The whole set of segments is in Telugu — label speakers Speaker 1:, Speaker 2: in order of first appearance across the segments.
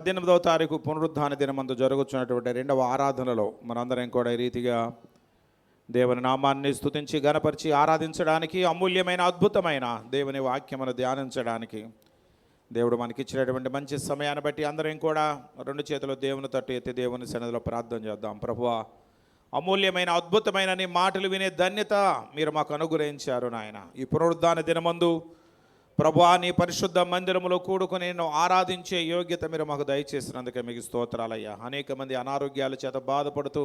Speaker 1: 18వ తారీఖు పునరుద్ధాన దినమందు జరుగుతున్నటువంటి రెండవ ఆరాధనలో మనందరం కూడా ఈ రీతిగా దేవుని నామాన్ని స్తుతించి గణపరిచి ఆరాధించడానికి, అమూల్యమైన అద్భుతమైన దేవుని వాక్యమును ధ్యానించడానికి దేవుడు మనకిచ్చినటువంటి మంచి సమయాన్ని బట్టి అందరం కూడా రెండు చేతులు దేవుని తట్టు ఎత్తి దేవుని సన్నిధిలో ప్రార్థన చేద్దాం. ప్రభువా, అమూల్యమైన అద్భుతమైన నీ మాటలు వినే ధన్యత మీరు మాకు అనుగ్రహించారు నాయన. ఈ పునరుద్ధాన దినమందు ప్రభువా, నీ పరిశుద్ధ మందిరములో కూడుకుని నేను ఆరాధించే యోగ్యత మీరు మాకు దయచేసినందుకే మీకు స్తోత్రాలయ్యా. అనేక మంది అనారోగ్యాల చేత బాధపడుతూ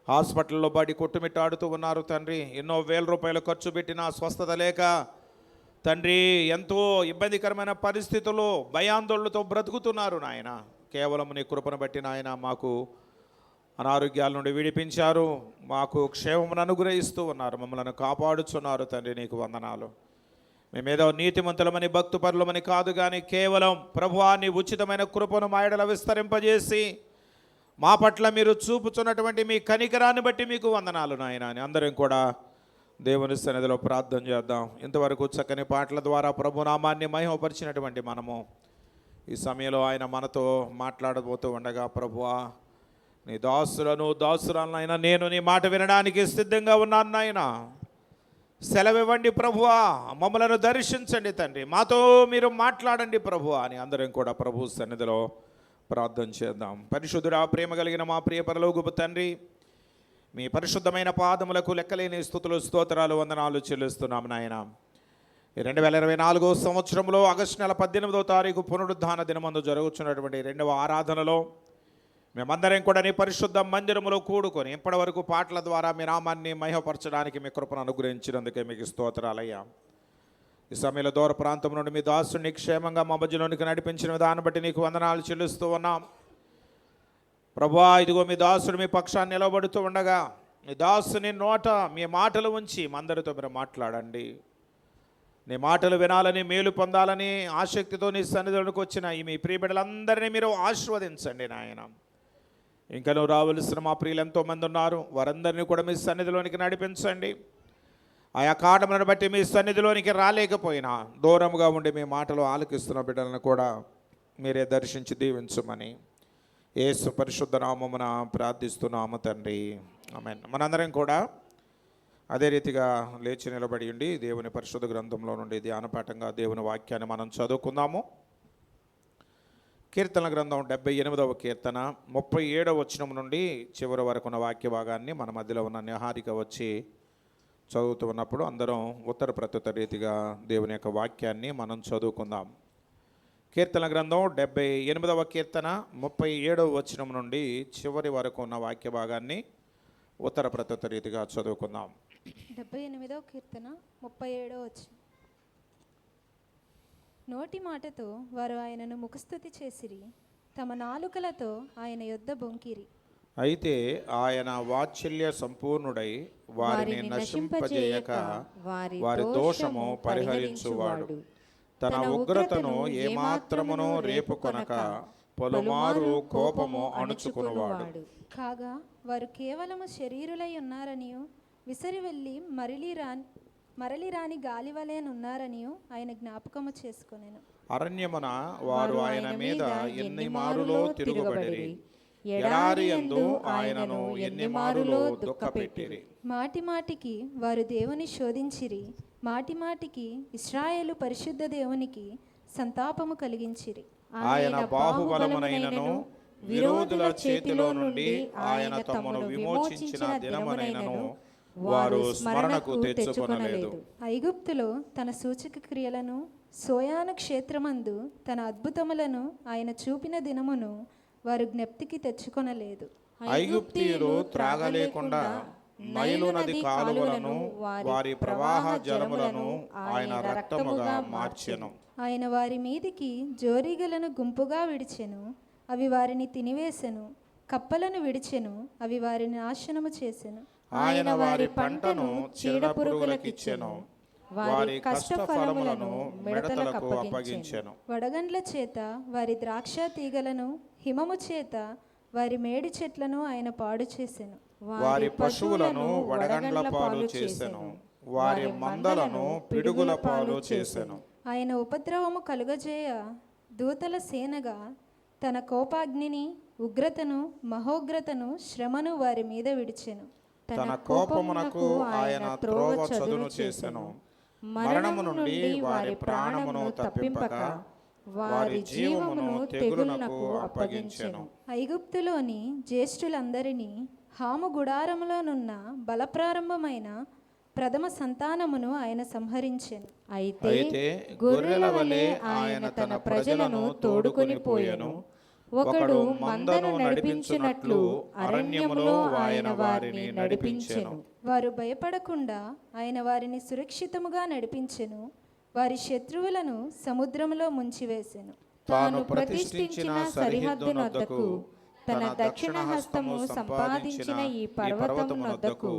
Speaker 1: హాస్పిటల్లో పడి కొట్టుమిట్టాడుతూ ఉన్నారు తండ్రి. ఎన్నో వేల రూపాయలు ఖర్చు పెట్టినా స్వస్థత లేక తండ్రి ఎంతో ఇబ్బందికరమైన పరిస్థితుల్లో భయాందోళనతో బ్రతుకుతున్నారు నాయన. కేవలం నీ కృపను బట్టి నాయన మాకు అనారోగ్యాల నుండి విడిపించారు, మాకు క్షేమమును అనుగ్రహిస్తూ ఉన్నారు, మమ్మల్ని కాపాడుచున్నారు తండ్రి. నీకు వందనాలు. మేమేదో నీతిమంతులమని భక్తుపరులమని కాదు కానీ కేవలం ప్రభువా నీ ఉచితమైన కృపను మా ఎడల విస్తరింపజేసి మా పట్ల మీరు చూపుచున్నటువంటి మీ కనికరాన్ని బట్టి మీకు వందనాలు నాయన అని అందరం కూడా దేవుని సన్నిధిలో ప్రార్థన చేద్దాం. ఇంతవరకు చక్కని పాటల ద్వారా ప్రభునామాన్ని మహిమపరిచినటువంటి మనము ఈ సమయంలో ఆయన మనతో మాట్లాడబోతూ ఉండగా, ప్రభువా నీ దాసురాలనైనా నేను నీ మాట వినడానికి సిద్ధంగా ఉన్నాను నాయన. సెలవివ్వండి ప్రభువా, మమ్మలను దర్శించండి తండ్రి, మాతో మీరు మాట్లాడండి ప్రభువా అని అందరం కూడా ప్రభు సన్నిధిలో ప్రార్థన చేద్దాం. పరిశుద్ధుడా, ప్రేమ కలిగిన మా ప్రియ పరలోకపు తండ్రి, మీ పరిశుద్ధమైన పాదములకు లెక్కలేని స్తుతులు స్తోత్రాలు వందనాలు చెల్లిస్తున్నాం నాయన. 2024 సంవత్సరంలో ఆగస్టు నెల 18వ తారీఖు పునరుద్ధాన దినమందు జరుగుతున్నటువంటి రెండవ ఆరాధనలో మేమందరం కూడా నీ పరిశుద్ధ మందిరములో కూడుకొని ఇప్పటి వరకు పాటల ద్వారా మీ నామాన్ని మహిమపరచడానికి మీ కృపను అనుగ్రహించినందుకే మీకు స్తోత్రాలయ్యా. ఈ సమయంలో దూర ప్రాంతం నుండి మీ దాసుని క్షేమంగా మా మధ్యలోనికి నడిపించిన విధానం బట్టి నీకు వందనాలు చెల్లిస్తూ ఉన్నాం. ప్రభువా, ఇదిగో మీ దాసుడు మీ పక్షాన్ని నిలబడుతూ ఉండగా మీ దాసుని నోట మీ మాటలు ఉంచి అందరితో మీరు మాట్లాడండి. నీ మాటలు వినాలని, మేలు పొందాలని ఆసక్తితో నీ సన్నిధిలోకి వచ్చిన ఈ మీ ప్రియ బిడ్డలందరినీ మీరు ఆశీర్వదించండి నాయన. ఇంకా నువ్వు రావలసిన మా ప్రియులు ఎంతోమంది ఉన్నారు, వారందరినీ కూడా మీ సన్నిధిలోనికి నడిపించండి. ఆయా కారణములను బట్టి మీ సన్నిధిలోనికి రాలేకపోయినా దూరంగా ఉండి మీ మాటలు ఆలకిస్తున్న బిడ్డలను కూడా మీరే దర్శించి దీవించమని యేసు పరిశుద్ధ నామమున ప్రార్థిస్తున్నాము తండ్రి, ఆమేన్. మనందరం కూడా అదే రీతిగా లేచి నిలబడి ఉండి దేవుని పరిశుద్ధ గ్రంథంలో నుండి ధ్యానపాఠంగా దేవుని వాక్యాన్ని మనం చదువుకుందాము. కీర్తన గ్రంథం 78వ కీర్తన 37వ వచనం నుండి చివరి వరకు ఉన్న వాక్య భాగాన్ని మన మధ్యలో ఉన్న నిహారిక వచ్చి చదువుతూ ఉన్నప్పుడు అందరం ఉత్తర ప్రత్యుత్తర రీతిగా దేవుని యొక్క వాక్యాన్ని మనం చదువుకుందాం. కీర్తన గ్రంథం 78వ కీర్తన 37వ వచనం నుండి చివరి వరకు ఉన్న వాక్య భాగాన్ని ఉత్తర ప్రత్యుత్తర రీతిగా చదువుకుందాం.
Speaker 2: 78వ కీర్తన 37వ వచనం. నోటి మాటతో వారు ఆయనను ముఖస్తుతి చేసిరి, తమ నాలుకలతో ఆయన యొద్ద బొంకిరి.
Speaker 1: అయితే ఆయన వాత్సల్య సంపూర్ణుడై వారిని నశింపజేయక వారి దోషము పరిహరించువాడు. తన ఉగ్రతను ఏమాత్రమును రేపుకొనక పలుమారు కోపము అణుచుకునివాడు.
Speaker 2: కాగా వారు కేవలము శరీరులై ఉన్నారనియు విసరి వెళ్ళి మరలి రాని గాలివలేనున్నారనియు ఆయన జ్ఞాపకము చేసుకొనెను.
Speaker 1: అరణ్యమున వారు ఆయన మీద ఎన్ని మారులో తిరుగుబడిరి, ఎడారి యందు ఆయనను ఎన్ని మారులో దుఃఖపెట్టిరి.
Speaker 2: మాటి మాటికి వారు దేవుని శోధించిరి, మాటి మాటికి ఇశ్రాయేలు పరిశుద్ధ దేవునికి సంతాపము కలిగించిరి.
Speaker 1: ఆయన బాహుబలమునైనను విరోధుల చేతిలో నుండి ఆయన తమను విమోచించిన దినమునైనను వారు స్మరణకు తెచ్చుకొనలేదు.
Speaker 2: ఐగుప్తులో తన సూచక క్రియలను, సోయాను క్షేత్రమందు తన అద్భుతములను ఆయన చూపిన దినమును వారు జ్ఞప్తికి తెచ్చుకొనలేదు.
Speaker 1: ఐగుప్తీయులు త్రాగలేకుండా నైలు నది కాలువలను వారి ప్రవాహ జలములను ఆయన రక్తముగా మార్చెను.
Speaker 2: ఆయన వారి మీదికి జోరీగలను గుంపుగా విడిచెను, అవి వారిని తినివేసెను. కప్పలను విడిచెను, అవి వారిని నాశనము చేసెను.
Speaker 1: ఆయన వారి పంటను చీడపురుగులకిచ్చెను, వారి కష్ట ఫలములను మిడతలకు అప్పగించెను.
Speaker 2: వడగండ్ల చేత వారి ద్రాక్ష తీగలను, హిమము చేత వారి మేడి చెట్లను ఆయన పాడు చేసెను.
Speaker 1: వారి పశువులను వడగండ్ల పాలు చేసెను, వారి మందలను పిడుగుల పాలు చేసెను.
Speaker 2: ఆయన ఉపద్రవము కలుగజేయ దూతల సేనగా తన కోపాగ్నిని, ఉగ్రతను, మహోగ్రతను, శ్రమను వారి మీద విడిచెను.
Speaker 1: తన కోపమునకు ఆయన త్రోవ చదును చేసెను. మరణము నుండి వారి ప్రాణమును తప్పింపక వారి జీవమును తెగులునకు అప్పగించెను.
Speaker 2: ఐగుప్తులోని జ్యేష్ఠులందరినీ, హాము గుడారములోనున్న బలప్రారంభమైన ప్రథమ సంతానమును ఆయన సంహరించెను.
Speaker 3: అయితే గొర్రెల వలె ఆయన తన ప్రజలను తోడుకొని పోయెను. ఒకడు మందను నడిపించినట్లు అరణ్యములో ఆయన వారిని నడిపించెను.
Speaker 2: వారు భయపడకుండా ఆయన వారిని సురక్షితముగా నడిపించెను. వారి శత్రువులను సముద్రములో ముంచివేసెను.
Speaker 3: తాను ప్రతిష్ఠించిన సరిహద్దునొద్దకు, తన దక్షిణ హస్తము సంపాదించిన ఈ పర్వతమునొద్దకు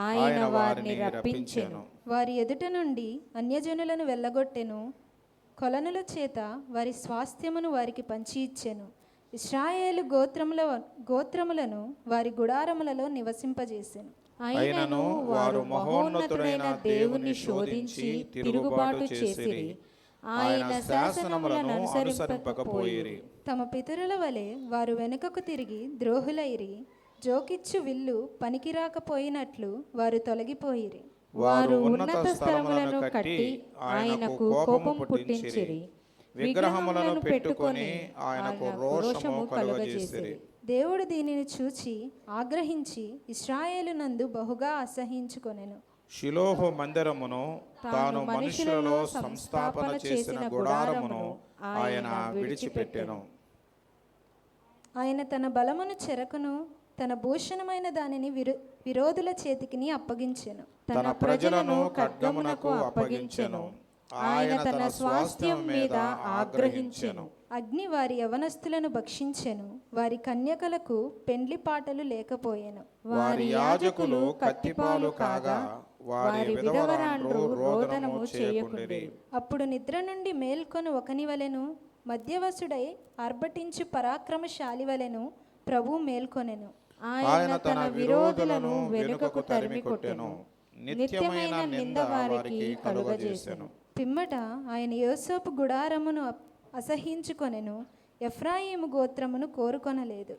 Speaker 3: ఆయన వారిని రప్పించెను.
Speaker 2: వారి ఎదుట నుండి అన్యజనులను వెళ్ళగొట్టెను. కొలనుల చేత వారి స్వాస్థ్యమును వారికి పంచి ఇచ్చెను. ఇశ్రాయేలు గోత్రములను వారి గుడారములలో నివసింపజేసెను.
Speaker 3: అయినను వారు మహోన్నతుడైన దేవుని శోధించి తిరుగుబాటు చేసిరి. ఆయన శాసనములను అనుసరింపకపోయిరి.
Speaker 2: తమ పితరుల వలె వారు వెనుకకు తిరిగి ద్రోహులైరి. జోకిచ్చు విల్లు పనికిరాకపోయినట్లు వారు తొలగిపోయిరి.
Speaker 3: వారు ఉన్నత స్థలములను కట్టి ఆయనకు కోపం పుట్టించిరి. విగ్రహములను పెట్టుకొని ఆయనకు రోషము కలుగజేసిరి.
Speaker 2: దేవుడు దీనిని చూచి ఆగ్రహించి ఇశ్రాయేలునందు బహుగా అసహ్యించుకొనెను.
Speaker 1: షిలోహు మందిరమును, తాను మనుషులలో సంస్థాపన చేసిన గుడారమును ఆయన విడిచిపెట్టెను.
Speaker 2: ఆయన తన బలమును చెరకును, తన భూషణమైన దానిని విరోధుల చేతికిని అప్పగించెను.
Speaker 3: తన ప్రజలను ఖడ్గమునకు అప్పగించెను. ఆయన తన స్వాస్థ్యం మీద ఆగ్రహించెను.
Speaker 2: అగ్ని వారి యవనస్తులను భక్షించెను. వారి కన్యకలకు పెండ్లి పాటలు లేకపోయెను.
Speaker 3: వారి యాజకులు కత్తిపాలు కాగా వారి విధవరాండ్రు రోదనము చేయకుండిరి.
Speaker 2: అప్పుడు నిద్ర నుండి మేల్కొని ఒకని వలెను, మధ్యవసుడై ఆర్భటించు పరాక్రమశాలి వలెను ప్రభు మేల్కొనెను.
Speaker 3: ఆయన తన విరోధులను వెనుకకు తరిమి కొట్టెను. నిత్యమైన నింద వారికి కలుగజేసెను.
Speaker 2: పిమ్మట ఆయన యోసేపు గుడారమును అసహ్యించుకొనెను. ఎఫ్రాయిము గోత్రమును కోరుకొనలేదు.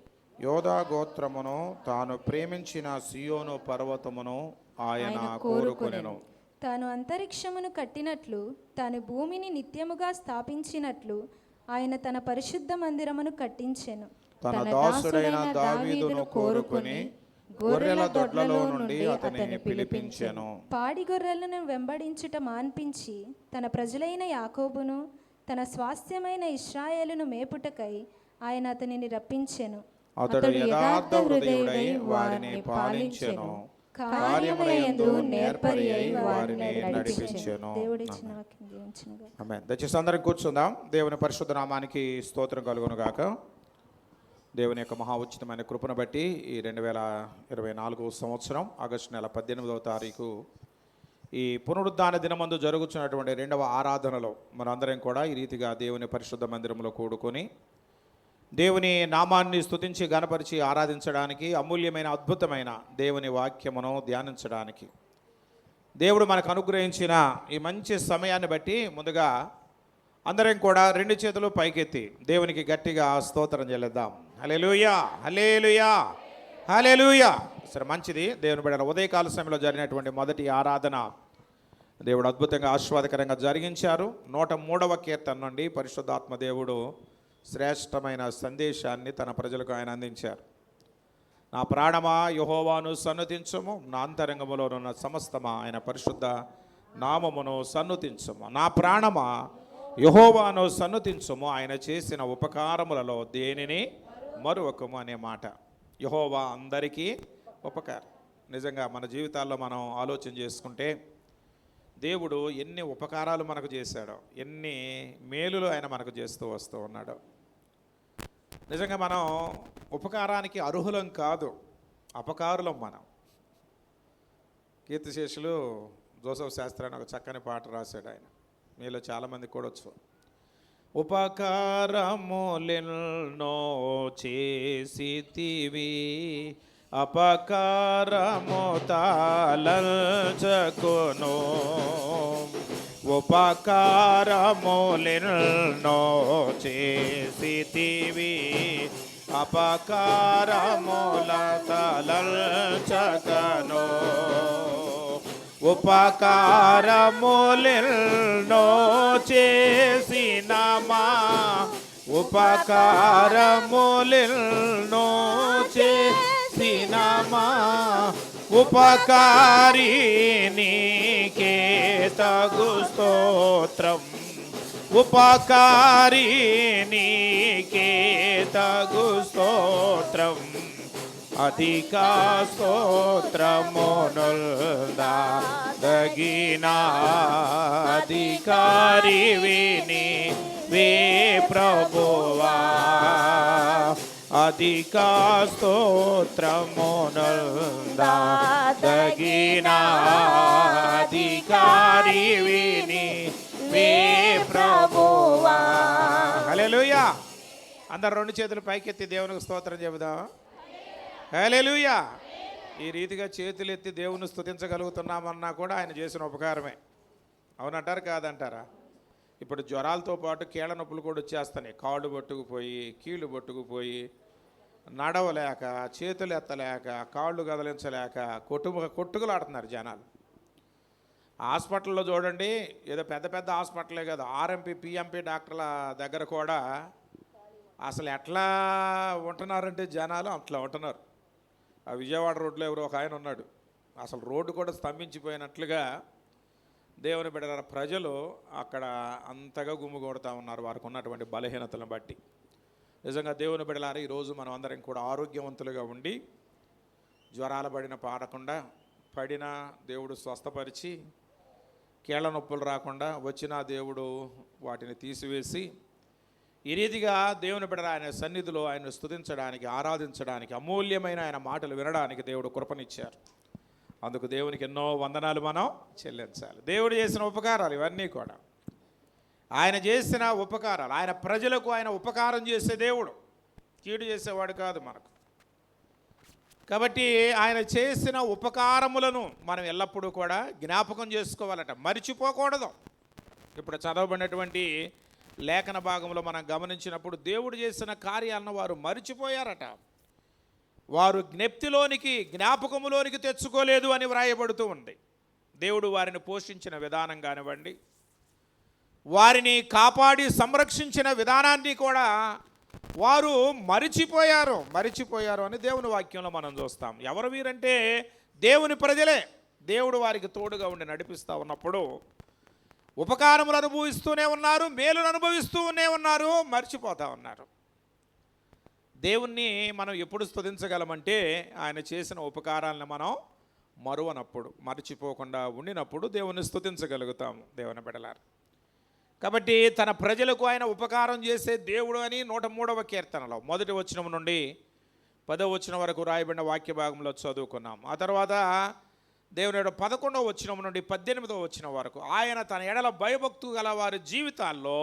Speaker 1: యోధా గోత్రమును, తాను ప్రేమించిన సియోను పర్వతమును ఆయన కోరుకొనెను.
Speaker 2: తాను అంతరిక్షమును కట్టినట్లు, తాను భూమిని నిత్యముగా స్థాపించినట్లు ఆయన తన పరిశుద్ధ మందిరమును కట్టించెను.
Speaker 1: తన దాసుడైన దావీదును కోరుకొని గొర్రెల దొడ్లలో నుండి అతనిని పిలిపించెను.
Speaker 2: పాడి గొర్రెలను వెంబడించుట మాన్పించి తన ప్రజలైన యాకోబును, తన స్వాస్థ్యమైన ఇశ్రాయేలును మేపుటకై ఆయన అతనిని రప్పించెను.
Speaker 1: అతడు యథార్థ హృదయుడై వారిని పాలించెను. కార్యములందు నేర్పరి అయి వారిని నడిపించెను.
Speaker 2: దేవుడిచ్చిన వాక్యం దీవించునుగాక.
Speaker 1: ఆమేన్. దయచేసి అందరం కూర్చుందాం. దేవుని పరిశుద్ధ నామానికి స్తోత్రం కలుగును గాక. దేవుని యొక్క మహా ఉచితమైన కృపను బట్టి ఈ 2024 సంవత్సరం ఆగస్టు నెల 18వ తారీఖు ఈ పునరుద్ధాన దినమందు జరుగుతున్నటువంటి 2వ ఆరాధనలో మనందరం కూడా ఈ రీతిగా దేవుని పరిశుద్ధ మందిరంలో కూడుకొని దేవుని నామాన్ని స్తుతించి గణపరిచి ఆరాధించడానికి, అమూల్యమైన అద్భుతమైన దేవుని వాక్యమును ధ్యానించడానికి దేవుడు మనకు అనుగ్రహించిన ఈ మంచి సమయాన్ని బట్టి ముందుగా అందరం కూడా 2 చేతులు పైకెత్తి దేవునికి గట్టిగా స్తోత్రం చెల్లిద్దాం. హల్లెలూయా, హల్లెలూయా, హల్లెలూయా. సరే, మంచిది. దేవుని బిడ్డల ఉదయకాల సమయంలో జరిగినటువంటి మొదటి ఆరాధన దేవుడు అద్భుతంగా ఆశీర్వాదకరంగా జరిగించారు. 103వ కీర్తన నుండి పరిశుద్ధాత్మ దేవుడు శ్రేష్టమైన సందేశాన్ని తన ప్రజలకు ఆయన అందించారు. నా ప్రాణమా యెహోవాను సన్నుతించుము, నా అంతరంగములోనున్న సమస్తమా ఆయన పరిశుద్ధ నామమును సన్నుతించుము. నా ప్రాణమా యెహోవాను సన్నుతించుము, ఆయన చేసిన ఉపకారములలో దేనిని మరువకము అనే మాట. యెహోవా అందరికీ ఉపకారం. నిజంగా మన జీవితాల్లో మనం ఆలోచన చేసుకుంటే దేవుడు ఎన్ని ఉపకారాలు మనకు చేశాడో, ఎన్ని మేలులు ఆయన మనకు చేస్తూ వస్తూ ఉన్నాడో. నిజంగా మనం ఉపకారానికి అర్హులం కాదు, అపకారులం మనం. కీర్తిశేషులు జోసెఫ్ శాస్త్రి అని ఒక చక్కని పాట రాశాడు ఆయన. మీలో చాలామంది కూడా వచ్చు. ఉపకారములెన్నో చేసితివి, అపకారము తాళల్చకును, ఉపకారములెన్నో చేసితివి, అపకారముల తలంచకను. ఉపకారములెన్నో చేసిన మా ఉపకారములెన్నో చేసిన మా ఉపకారి నీకే తగు స్తోత్రం. ఉపకారి నీకే తగు స్తోత్రం. అధిక స్తోత్రమునుల్దా దగిన అధికారి విని వే ప్రభువా. అధిక స్తోత్రమునుల్దా దగిన అధికారి విని వే ప్రభువా. హల్లెలూయా. అందరు రెండు చేతులు పైకెత్తి దేవునికి స్తోత్రం చెబుదాం. హల్లెలూయా. ఈ రీతిగా చేతులు ఎత్తి దేవుని స్తుతించగలుగుతున్నామన్నా కూడా ఆయన చేసిన ఉపకారమే. అవునంటారు కాదంటారా? ఇప్పుడు జ్వరాలతో పాటు కీళ్ళ నొప్పులు కూడా వచ్చేస్తున్నాయి. కాళ్ళు పట్టుకుపోయి, కీళ్ళు పట్టుకుపోయి, నడవలేక, చేతులు ఎత్తలేక, కాళ్ళు కదిలించలేక కొట్టుకులాడుతున్నారు జనాలు. హాస్పిటల్లో చూడండి, ఏదో పెద్ద పెద్ద హాస్పిటలే కదా, ఆర్ఎంపీ పిఎంపీ డాక్టర్ల దగ్గర కూడా అసలు ఎట్లా ఉంటున్నారంటే జనాలు అట్లా ఉంటున్నారు. ఆ విజయవాడ రోడ్లో ఎవరో ఒక ఆయన ఉన్నాడు, అసలు రోడ్డు కూడా స్తంభించిపోయినట్లుగా దేవుని బిడ్డల ప్రజలు అక్కడ అంతగా గుమ్మిగొడతా ఉన్నారు వారికి ఉన్నటువంటి బలహీనతలను బట్టి. నిజంగా దేవుని బిడ్డలారా, ఈరోజు మనం అందరం కూడా ఆరోగ్యవంతులుగా ఉండి జ్వరాల పడకుండా పడినా దేవుడు స్వస్థపరిచి, కీళ్ళ నొప్పులు రాకుండా వచ్చినా దేవుడు వాటిని తీసివేసి, ఈ రీతిగా దేవుని బిడ్డల ఆయన సన్నిధిలో ఆయన స్తుతించడానికి, ఆరాధించడానికి, అమూల్యమైన ఆయన మాటలు వినడానికి దేవుడు కృపనిచ్చారు. అందుకు దేవునికి ఎన్నో వందనాలు మనం చెల్లించాలి. దేవుడు చేసిన ఉపకారాలు ఇవన్నీ కూడా, ఆయన చేసిన ఉపకారాలు. ఆయన ప్రజలకు ఆయన ఉపకారం చేసే దేవుడు, కీడు చేసేవాడు కాదు మనకు. కాబట్టి ఆయన చేసిన ఉపకారములను మనం ఎల్లప్పుడూ కూడా జ్ఞాపకం చేసుకోవాలట, మరిచిపోకూడదు. ఇప్పుడు చదవబడినటువంటి లేఖన భాగంలో మనం గమనించినప్పుడు దేవుడు చేసిన కార్యాలను వారు మరిచిపోయారట. వారు జ్ఞాపకములోనికి తెచ్చుకోలేదు అని వ్రాయబడుతూ ఉంది. దేవుడు వారిని పోషించిన విధానం కానివ్వండి, వారిని కాపాడి సంరక్షించిన విధానాన్ని కూడా వారు మరిచిపోయారు అని దేవుని వాక్యంలో మనం చూస్తాం. ఎవరు వీరంటే దేవుని ప్రజలే. దేవుడు వారికి తోడుగా ఉండి నడిపిస్తూ ఉన్నప్పుడు ఉపకారములు అనుభవిస్తూనే ఉన్నారు, మేలును అనుభవిస్తూనే ఉన్నారు, మర్చిపోతూ ఉన్నారు. దేవుణ్ణి మనం ఎప్పుడు స్తుతించగలమంటే ఆయన చేసిన ఉపకారాలను మనం మరువనప్పుడు, మర్చిపోకుండా ఉండినప్పుడు దేవుణ్ణి స్తుతించగలుగుతాము దేవుని బిడ్డలారా. కాబట్టి తన ప్రజలకు ఆయన ఉపకారం చేసే దేవుడు అని 103వ కీర్తనలో 1వ వచనం నుండి 10వ వచనం వరకు రాయబడిన వాక్య భాగంలో చదువుకున్నాం. ఆ తర్వాత దేవుని 11వ వచనం నుండి 18వ వచనం వరకు ఆయన తన ఎడల భయభక్తు గల వారి జీవితాల్లో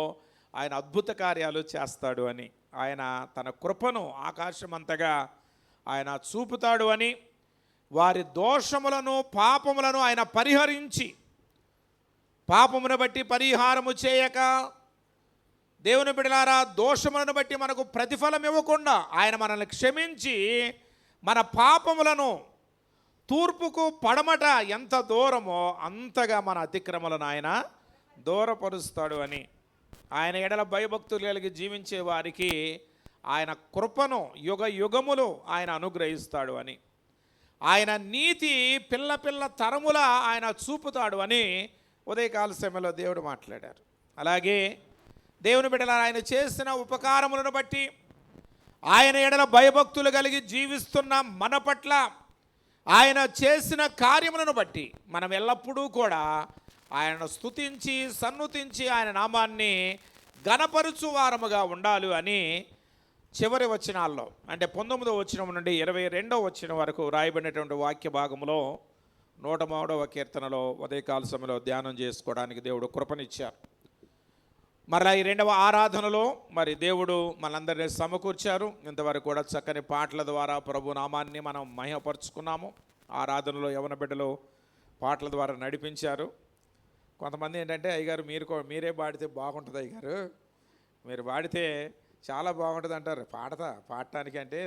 Speaker 1: ఆయన అద్భుత కార్యాలు చేస్తాడు అని, ఆయన తన కృపను ఆకాశమంతగా ఆయన చూపుతాడు అని, వారి దోషములను పాపములను ఆయన పరిహరించి, పాపమును బట్టి పరిహారము చేయక, దేవుని బిడ్డలారా దోషములను బట్టి మనకు ప్రతిఫలం ఇవ్వకుండా ఆయన మనల్ని క్షమించి మన పాపములను తూర్పుకు పడమట ఎంత దూరమో అంతగా మన అతిక్రమలను ఆయన దూరపరుస్తాడు అని, ఆయన ఎడల భయభక్తులు కలిగి జీవించే వారికి ఆయన కృపను యుగ యుగములు ఆయన అనుగ్రహిస్తాడు అని, ఆయన నీతి పిల్ల తరముల ఆయన చూపుతాడు అని ఉదయకాల సమయంలో దేవుడు మాట్లాడారు. అలాగే దేవుని బిడ్డల ఆయన చేసిన ఉపకారములను బట్టి, ఆయన ఎడల భయభక్తులు కలిగి జీవిస్తున్న మన పట్ల ఆయన చేసిన కార్యములను బట్టి మనం ఎల్లప్పుడూ కూడా ఆయనను స్తుతించి సన్నుతించి ఆయన నామాన్ని ఘనపరుచు వారముగా ఉండాలి అని చివరి వచనాల్లో, అంటే 19వ వచనం నుండి 22వ వచనం వరకు రాయబడినటువంటి వాక్య భాగంలో 103వ కీర్తనలో ఉదయకాల సమయంలో ధ్యానం చేసుకోవడానికి దేవుడు కృపనిచ్చారు. మరలా ఈ 2వ ఆరాధనలో మరి దేవుడు మనందరినీ సమకూర్చారు. ఇంతవరకు కూడా చక్కని పాటల ద్వారా ప్రభు నామాన్ని మనం మహిమపరుచుకున్నాము. ఆరాధనలో యవన బిడ్డలు పాటల ద్వారా నడిపించారు. కొంతమంది ఏంటంటే అయ్యగారు మీరే పాడితే బాగుంటుంది అయ్యగారు, మీరు పాడితే చాలా బాగుంటుంది అంటారు. పాడటానికి అంటే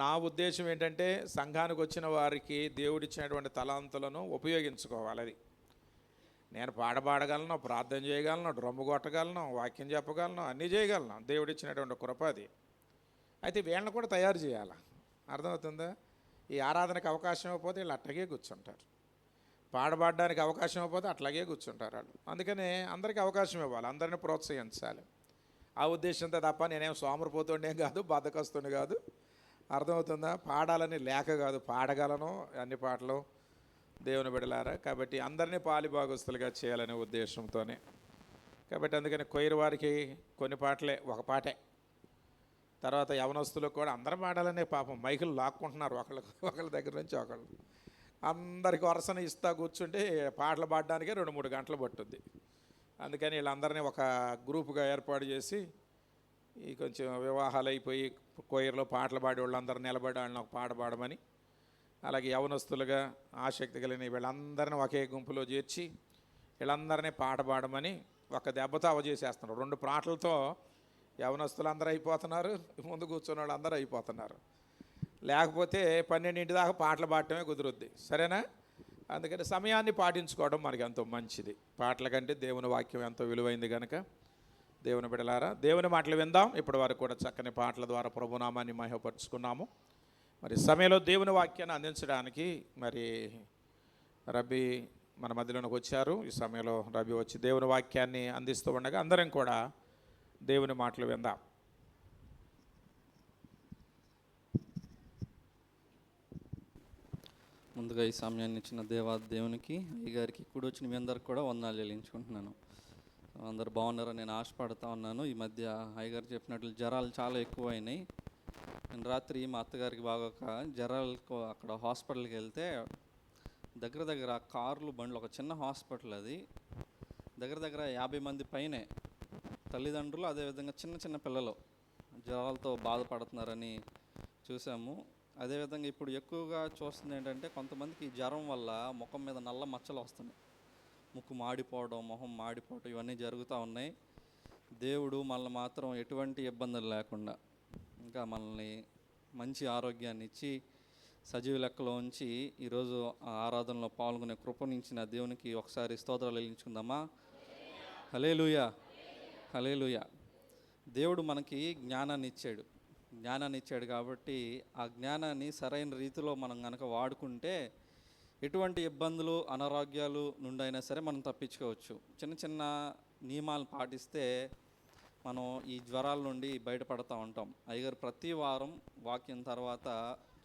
Speaker 1: నా ఉద్దేశం ఏంటంటే సంఘానికి వచ్చిన వారికి దేవుడిచ్చినటువంటి తలాంతులను ఉపయోగించుకోవాలి. అది నేను పాడగలను, ప్రార్థన చేయగలను, డ్రమ్ము కొట్టగలను, వాక్యం చెప్పగలను, అన్నీ చేయగలను. దేవుడిచ్చినటువంటి కృప అది. అయితే వీళ్ళని కూడా తయారు చేయాలి. అర్థమవుతుందా? ఈ ఆరాధనకు అవకాశం ఇవ్వకపోతే వీళ్ళు అట్లాగే కూర్చుంటారు, పాడబడడానికి అవకాశం ఇవ్వకపోతే అట్లాగే కూర్చుంటారు వాళ్ళు. అందుకని అందరికీ అవకాశం ఇవ్వాలి, అందరిని ప్రోత్సహించాలి. ఆ ఉద్దేశంతో తప్ప నేనేం సోమరిపోతుండేం కాదు, బద్దకస్తుని కాదు. అర్థమవుతుందా? పాడాలని లేక కాదు, పాడగలను అన్ని పాటలు దేవుని బిడలారా. కాబట్టి అందరినీ పాలిభాగస్తులుగా చేయాలనే ఉద్దేశంతోనే. కాబట్టి అందుకని కొయిర్ వారికి కొన్ని పాటలే, ఒక పాటే. తర్వాత యవనస్తులకు కూడా అందరూ పాడాలనే పాపం మైకులు లాక్కుంటున్నారు ఒకళ్ళ దగ్గర నుంచి ఒకళ్ళు. అందరికి వరుసన ఇస్తా కూర్చుంటే పాటలు పాడడానికే 2-3 గంటలు పట్టుద్ది. అందుకని వీళ్ళందరినీ ఒక గ్రూపుగా ఏర్పాటు చేసి ఈ కొంచెం వివాహాలు అయిపోయి కొయిర్లో పాటలు పాడే వాళ్ళందరూ నిలబడి వాళ్ళని ఒక పాట పాడమని, అలాగే యవనస్తులుగా ఆసక్తి కలిగిన వీళ్ళందరినీ ఒకే గుంపులో చేర్చి వీళ్ళందరినీ పాట పాడమని ఒక దెబ్బతో అవజేసేస్తున్నారు. 2 పాటలతో యవనస్తులు అందరూ అయిపోతున్నారు, ముందు కూర్చున్న వాళ్ళు అందరూ అయిపోతున్నారు. లేకపోతే 12 దాకా పాటలు పాడటమే కుదురుద్ది. సరేనా? అందుకని సమయాన్ని పాటించుకోవడం మనకి ఎంతో మంచిది. పాటల కంటే దేవుని వాక్యం ఎంతో విలువైంది కనుక దేవుని బిడలారా, దేవుని మాటలు విందాం. ఇప్పటి వరకు కూడా చక్కని పాటల ద్వారా ప్రభునామాన్ని మహిమపరుచుకున్నాము. మరి సమయంలో దేవుని వాక్యాన్ని అందించడానికి మరి రబ్బీ మన మధ్యలోకి వచ్చారు. ఈ సమయంలో రబ్బీ వచ్చి దేవుని వాక్యాన్ని అందిస్తూ ఉండగా అందరం కూడా దేవుని మాటలు విందాం.
Speaker 4: ముందుగా ఈ సమయాన్ని ఇచ్చిన దేవునికి, అయ్యగారికి, ఇప్పుడు వచ్చిన మీ అందరికి కూడా వందనాలు చెల్లించుకుంటున్నాను. అందరు బాగున్నారని నేను ఆశపడతా ఉన్నాను. ఈ మధ్య అయ్యగారు చెప్పినట్లు జ్వరాలు చాలా ఎక్కువైనాయి. నేను రాత్రి మా అత్తగారికి బాగోక జ్వరాలకు అక్కడ హాస్పిటల్కి వెళ్తే దగ్గర కార్లు బండ్లు, ఒక చిన్న హాస్పిటల్ అది, దగ్గర 50 మంది పైనే తల్లిదండ్రులు, అదేవిధంగా చిన్న పిల్లలు జ్వరాలతో బాధపడుతున్నారని చూసాము. అదేవిధంగా ఇప్పుడు ఎక్కువగా చూస్తుంది ఏంటంటే కొంతమందికి జ్వరం వల్ల ముఖం మీద నల్ల మచ్చలు వస్తున్నాయి, ముక్కు మాడిపోవడం, మొహం మాడిపోవడం, ఇవన్నీ జరుగుతూ ఉన్నాయి. దేవుడు మనల్ని మాత్రం ఎటువంటి ఇబ్బందులు లేకుండా ఇంకా మనల్ని మంచి ఆరోగ్యాన్ని ఇచ్చి సజీవ లెక్కలో ఉంచి ఈరోజు ఆ ఆరాధనలో పాల్గొనే కృపనించిన దేవునికి ఒకసారి స్తోత్రాలు చెల్లించుకుందామా? హల్లెలూయా, హల్లెలూయా. దేవుడు మనకి జ్ఞానాన్ని ఇచ్చాడు కాబట్టి ఆ జ్ఞానాన్ని సరైన రీతిలో మనం కనుక వాడుకుంటే ఎటువంటి ఇబ్బందులు, అనారోగ్యాలు నుండి అయినా సరే మనం తప్పించుకోవచ్చు. చిన్న నియమాలు పాటిస్తే మనం ఈ జ్వరాల నుండి బయటపడతా ఉంటాం. అయ్యగారు ప్రతి వారం వాక్యం తర్వాత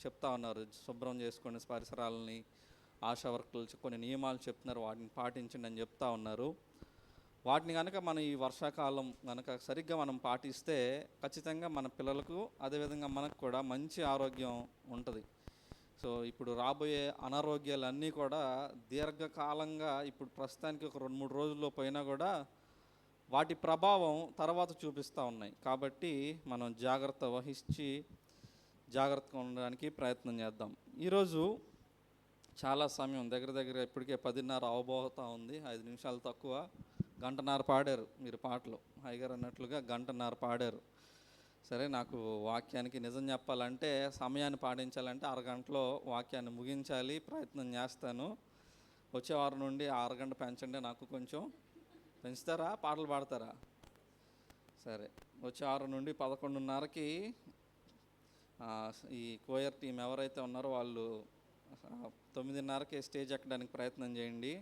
Speaker 4: చెప్తా ఉన్నారు, శుభ్రం చేసుకునే పరిసరాలని, ఆశా వర్కర్లు కొన్ని నియమాలు చెప్తున్నారు, వాటిని పాటించండి అని చెప్తా ఉన్నారు. వాటిని కనుక మనం ఈ వర్షాకాలం కనుక సరిగ్గా మనం పాటిస్తే ఖచ్చితంగా మన పిల్లలకు, అదేవిధంగా మనకు కూడా మంచి ఆరోగ్యం ఉంటుంది. సో ఇప్పుడు రాబోయే అనారోగ్యాలన్నీ కూడా దీర్ఘకాలంగా, ఇప్పుడు ప్రస్తుతానికి ఒక 2-3 రోజుల్లో పోయినా కూడా వాటి ప్రభావం తర్వాత చూపిస్తూ ఉన్నాయి. కాబట్టి మనం జాగ్రత్త వహించి జాగ్రత్తగా ఉండడానికి ప్రయత్నం చేద్దాం. ఈరోజు చాలా సమయం దగ్గర ఇప్పటికే 10:30 అవబోతూ ఉంది. 5 నిమిషాలు తక్కువ, 1:30 పాడారు మీరు పాటలు. అయ్యగారు అన్నట్లుగా 1:30 పాడారు. సరే, నాకు వాక్యానికి నిజం చెప్పాలంటే సమయాన్ని పాటించాలంటే అరగంటలో వాక్యాన్ని ముగించాలి, ప్రయత్నం చేస్తాను. వచ్చే వారం నుండి అరగంట పెంచండి, నాకు కొంచెం పెంచుతారా? పాటలు పాడతారా? సరే, వచ్చే వారం నుండి 11:30కి ఈ కోయర్ టీం ఎవరైతే ఉన్నారో వాళ్ళు 9:30కి స్టేజ్ ఎక్కడానికి ప్రయత్నం చేయండి.